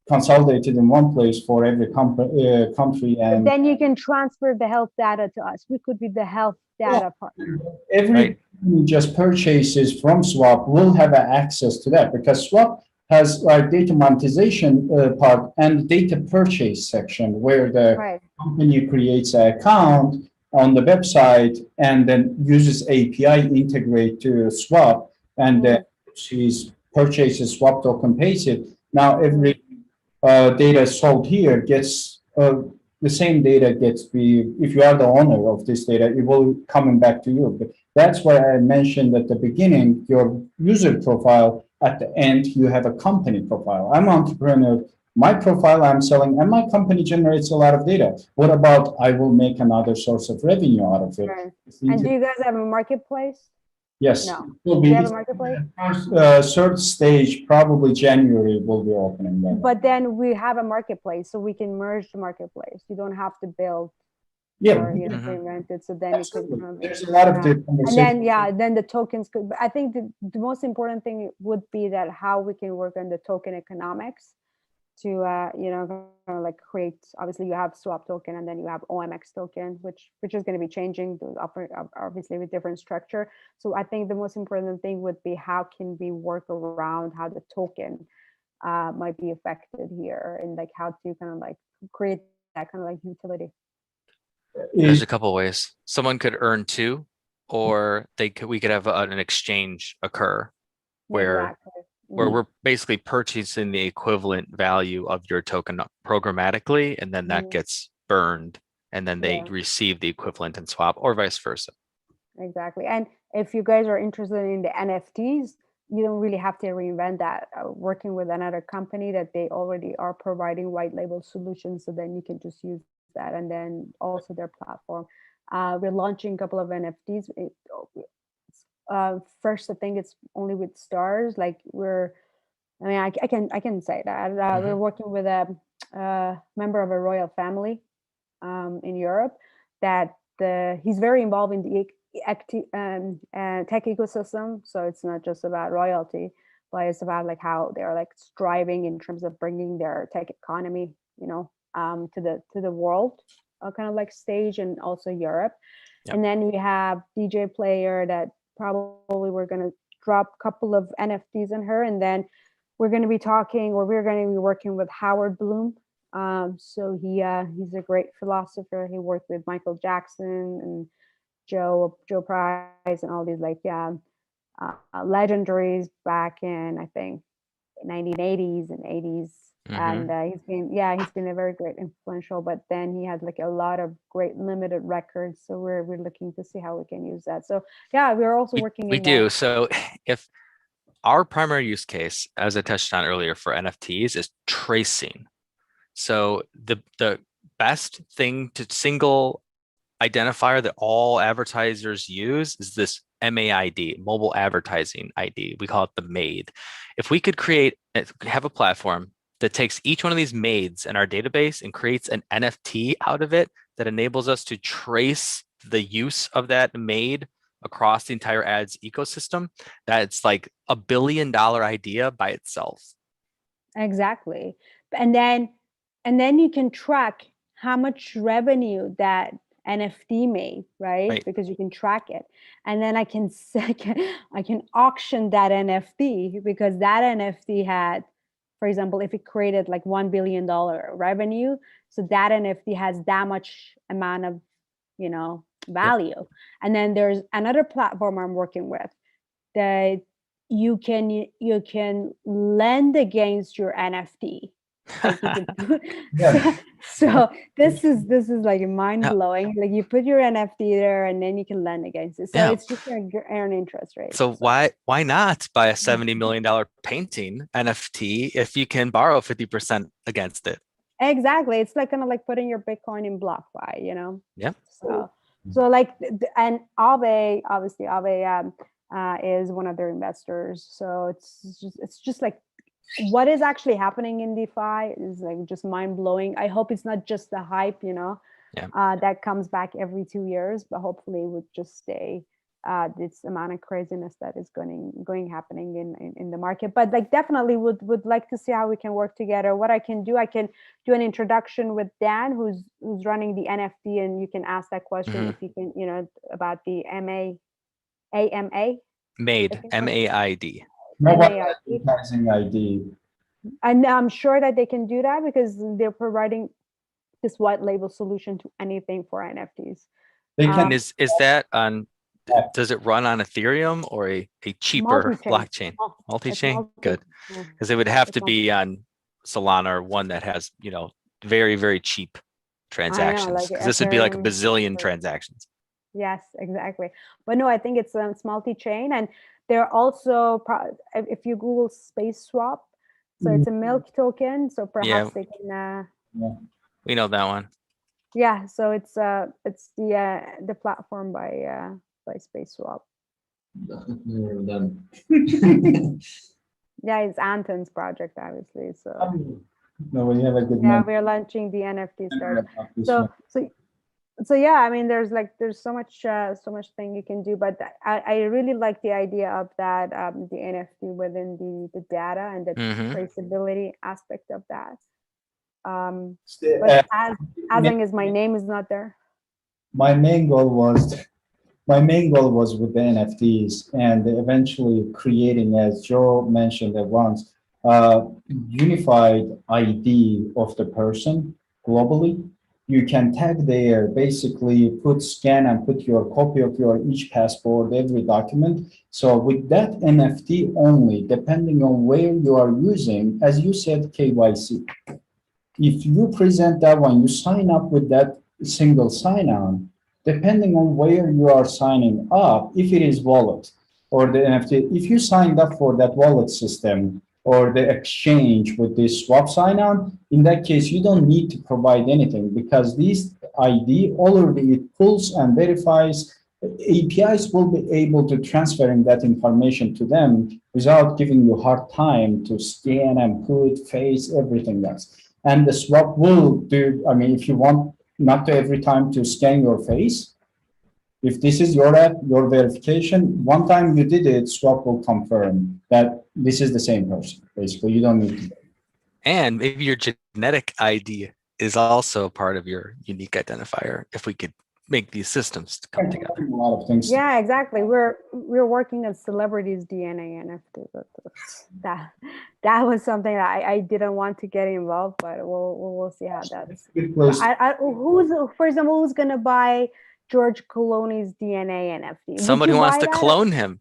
consolidated in one place for every country. And but then you can transfer the health data to us. We could be the health data partner. Every just purchases from Swap will have access to that, because Swap has like data monetization part and data purchase section, where the company creates an account on the website and then uses API integrate to Swap, and then she's purchases Swap token, pays it. Now every data sold here gets the same data gets if you are the owner of this data, it will coming back to you. But that's why I mentioned at the beginning, your user profile, at the end, you have a company profile. I'm an entrepreneur. My profile I'm selling, and my company generates a lot of data. What about I will make another source of revenue out of it? Right. And do you guys have a marketplace? Yes. No. Will Do be you have a marketplace? Third stage, probably January, will be opening that. But then we have a marketplace, so we can merge the marketplace. You don't have to build or reinvent it. So then you can. There's a lot of the and then then the tokens could. But I think the most important thing would be that how we can work on the token economics to kind of like create. Obviously, you have swap token, and then you have OMX token, which is going to be changing, obviously with different structure. So I think the most important thing would be how can we work around how the token might be affected here, and like how to kind of like create that kind of like utility. There's a couple ways. Someone could earn two, or we could have an exchange occur where we're basically purchasing the equivalent value of your token programmatically, and then that gets burned, and then they receive the equivalent in Swap, or vice versa. Exactly. And if you guys are interested in the NFTs, you don't really have to reinvent that. Working with another company that they already are providing white label solutions, so then you can just use that, and then also their platform. We're launching a couple of NFTs. First, I think it's only with stars. Like I can say that we're working with a member of a royal family in Europe that he's very involved in the tech ecosystem. So it's not just about royalty, but it's about like how they're like striving in terms of bringing their tech economy, to the world, kind of like stage, and also Europe. Yep. And then we have DJ Player that probably we're going to drop a couple of NFTs in her, and then we're going to be working with Howard Bloom. So he's a great philosopher. He worked with Michael Jackson and Joe Price and all these like legendaries back in, I think, 1980s and 80s. Mm-hmm. And he's been a very great influential, but then he had like a lot of great limited records. So we're looking to see how we can use that. So yeah, we're also working. We do. So if our primary use case, as I touched on earlier for NFTs, is tracing. So the best thing to single identifier that all advertisers use is this MAID, mobile advertising ID. We call it the MAID. If we could have a platform that takes each one of these MAIDs in our database and creates an NFT out of it that enables us to trace the use of that MAID across the entire ads ecosystem, that's like $1 billion idea by itself. Exactly. And then you can track how much revenue that NFT made, right? Because you can track it. And then I can auction that NFT, because that NFT had, for example, if it created like $1 billion revenue, so that NFT has that much amount of, value. Yep. And then there's another platform I'm working with that you can lend against your NFT. Like so this is like mind blowing. Like you put your NFT there and then you can lend against it. So it's just going to earn interest rate. So why not buy a $70 million painting NFT if you can borrow 50% against it? Exactly. It's like kind of like putting your Bitcoin in BlockFi, Yeah. So like, and Aave, obviously Aave is one of their investors. So it's just like, what is actually happening in DeFi is like just mind blowing. I hope it's not just the hype, that comes back every 2 years, but hopefully it would just stay this amount of craziness that is happening in the market. But like definitely would like to see how we can work together. What I can do an introduction with Dan, who's running the NFT, and you can ask that question if you can, about the MAID. MAID. Mobile advertising ID. And I'm sure that they can do that because they're providing this white label solution to anything for NFTs. They can. Is that on? Does it run on Ethereum or a cheaper blockchain? Multi-chain? Good. Because it would have to be on Solana, or one that has, very, very cheap transactions. Because this would be like a bazillion transactions. Yes, exactly. But no, I think it's multi-chain. And they're also, if you Google Space Swap, so it's a milk token. So perhaps they can. We know that one. Yeah, so it's the platform by Space Swap. Yeah, it's Anton's project, obviously. So no, we have a good. Yeah, we're launching the NFT start. So yeah, I mean, there's so much thing you can do, but I really like the idea of that the NFT within the data and the traceability aspect of that. But Azam is my name is not there. My main goal was with the NFTs and eventually creating, as Joe mentioned at once, unified ID of the person globally. You can tag there, basically scan and put your copy of your each passport, every document. So with that NFT only, depending on where you are using, as you said, KYC. If you present that one, you sign up with that single sign-on, depending on where you are signing up, if it is wallet or the NFT, if you signed up for that wallet system or the exchange with this swap sign-on, in that case, you don't need to provide anything because this ID already it pulls and verifies. APIs will be able to transferring that information to them without giving you a hard time to scan and put face, everything else. And the swap will do, I mean, if you want not to every time to scan your face, If this is your app, your verification, one time you did it, Swap will confirm that this is the same person. Basically, you don't need to. And maybe your genetic ID is also part of your unique identifier if we could make these systems to come together. A lot of things. Yeah, exactly. We're working on celebrities' DNA NFT. That was something that I didn't want to get involved, but we'll see how that's. For example, who's gonna buy George Clooney's DNA NFT? Somebody who wants to clone him.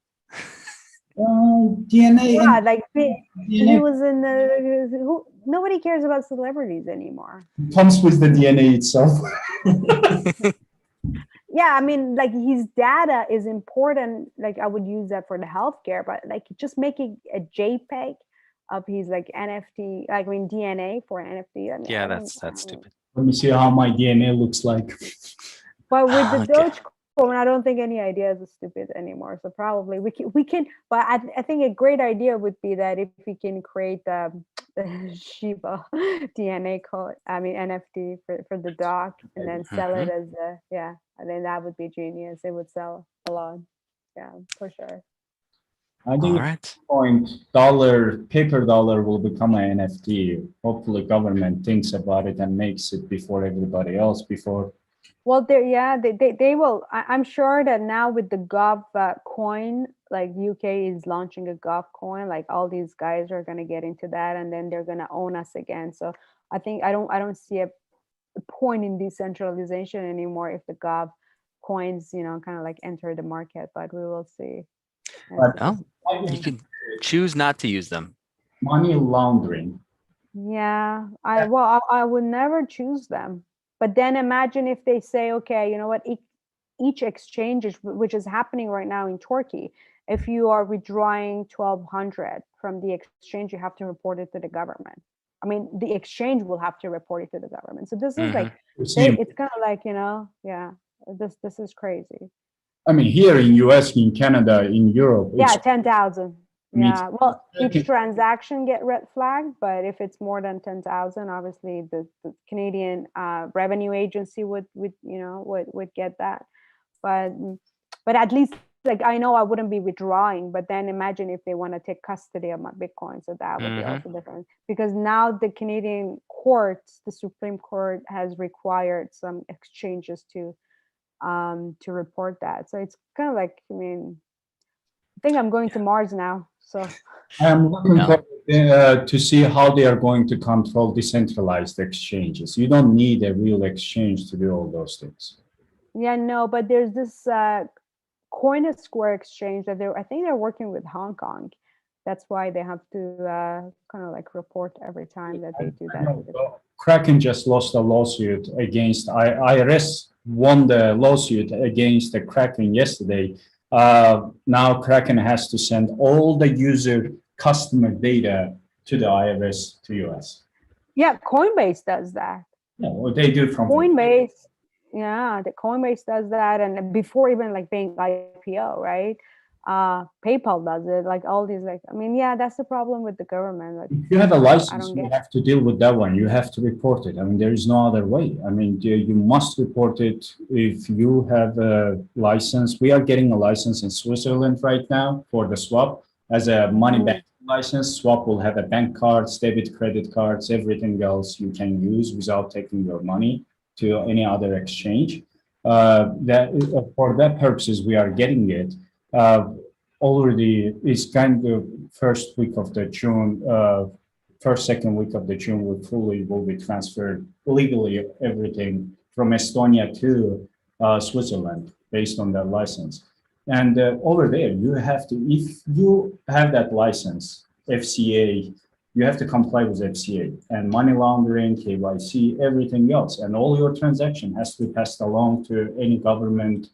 DNA. Yeah, like he DNA was in the. Nobody cares about celebrities anymore. comes with the DNA itself. Yeah, I mean, like his data is important. Like I would use that for the healthcare, but like just making a JPEG of his like NFT, like I mean DNA for NFT. I mean, Yeah, that's stupid. Let me see how my DNA looks like. But with the Dogecoin, I don't think any ideas are stupid anymore. So probably we can. But I think a great idea would be that if we can create the Shiba DNA code, I mean NFT for the dog, and then sell it as a I think that would be genius. It would sell a lot. Yeah, for sure. I think paper dollar will become an NFT. Hopefully government thinks about it and makes it before everybody else before. Well, they will. I'm sure that now with the Gov coin, like UK is launching a Gov coin, like all these guys are going to get into that, and then they're going to own us again. So I think I don't see a point in decentralization anymore if the Gov coins, kind of like enter the market. But we will see. Well, you can choose not to use them. Money laundering. Yeah, I would never choose them. But then imagine if they say, okay, you know what, each exchange, which is happening right now in Turkey, if you are withdrawing 1,200 from the exchange, you have to report it to the government. I mean, the exchange will have to report it to the government. So this is like, it's kind of like, this is crazy. I mean, here in US, in Canada, in Europe. Yeah, 10,000. Yeah, well, each transaction get red flagged, but if it's more than 10,000, obviously the Canadian revenue agency would get that. But at least, like, I know I wouldn't be withdrawing, but then imagine if they want to take custody of my Bitcoin, so that would be also different. Because now the Canadian courts, the Supreme Court has required some exchanges to report that. So it's kind of like, I mean, I think I'm going to Mars now. So I'm looking forward to see how they are going to control decentralized exchanges. You don't need a real exchange to do all those things. Yeah, no, but there's this Coinsquare exchange that I think they're working with Hong Kong. That's why they have to kind of like report every time that they do that. Kraken just lost a lawsuit against IRS. Won the lawsuit against the Kraken yesterday. Now Kraken has to send all the user customer data to the IRS to US. Yeah, Coinbase does that. Yeah, well, they do from Coinbase. Yeah, the Coinbase does that, and before even like being IPO, right? PayPal does it. Like all these, like, I mean, yeah, that's the problem with the government. Like, if you have a license, you have to deal with that one. You have to report it. I mean, there is no other way. I mean, you must report it if you have a license. We are getting a license in Switzerland right now for the Swap as a money bank license. Swap will have a bank cards, debit, credit cards, everything else you can use without taking your money to any other exchange. That for that purposes, we are getting it. Already it's kind of first week of the June, second week of the June, will be transferred legally everything from Estonia to Switzerland based on that license. And over there, you have to, if you have that license, FCA, you have to comply with FCA and money laundering, KYC, everything else. And all your transaction has to be passed along to any government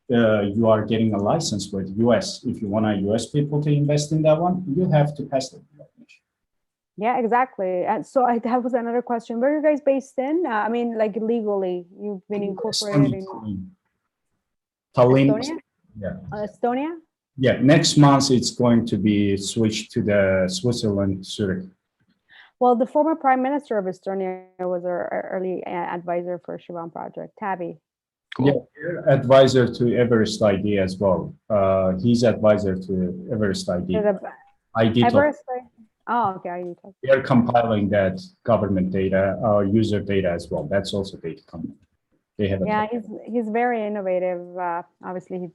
you are getting a license with US. If you want US people to invest in that one, you have to pass the information. Yeah, exactly. And so that was another question. Where are you guys based in? I mean, like legally, you've been incorporated in Tallinn. Estonia? Yeah. Estonia? Yeah, next month it's going to be switched to the Switzerland, Zurich. Well, the former Prime Minister of Estonia was our early advisor for Shivan project, Tabby. Cool. Yeah, we're advisor to Everest ID as well. He's advisor to Everest ID. ID token. Everest, oh, okay. ID token. We are compiling that government data, user data as well. That's also data company. They have Yeah, he's very innovative. Obviously, he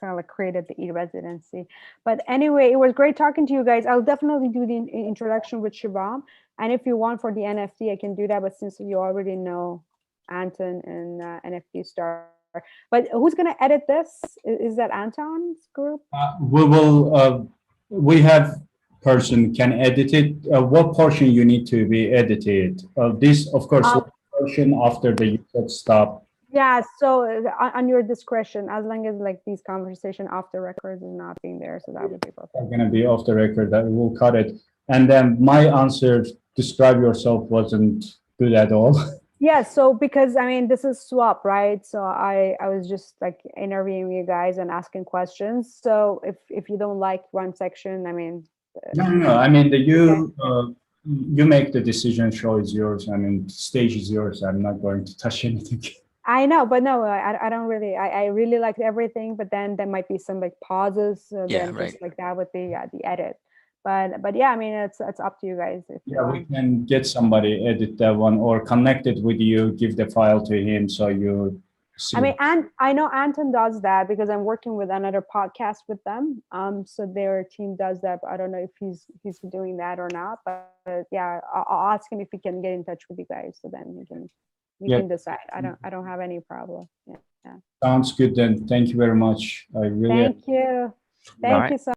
kind of like created the e-residency. But anyway, it was great talking to you guys. I'll definitely do the introduction with Shubham. And if you want for the NFT, I can do that. But since you already know Anton and NFT Star, but who's going to edit this? Is that Anton's group? We have person can edit it. What portion you need to be edited? This, of course, portion after the usage stop. Yeah, so on your discretion, as long as like these conversation off the record is not being there, so that would be perfect. Are going to be off the record, that we'll cut it. And then my answer, describe yourself, wasn't good at all. Yeah, so because I mean this is Swapp, right? So I was just like interviewing you guys and asking questions. So if you don't like one section, I mean. No. I mean you make the decision. Show is yours. I mean stage is yours. I'm not going to touch anything. I know, but no, I don't really. I really liked everything, but then there might be some like pauses. Yeah, then right. just like that with the edit. But yeah, I mean it's up to you guys. We can get somebody edit that one or connect it with you, give the file to him so you see. I mean, and I know Anton does that because I'm working with another podcast with them. So their team does that. But I don't know if he's doing that or not. But yeah, I'll ask him if he can get in touch with you guys, so then we can decide. I don't have any problem. Yeah. Sounds good then. Thank you very much. I really thank you so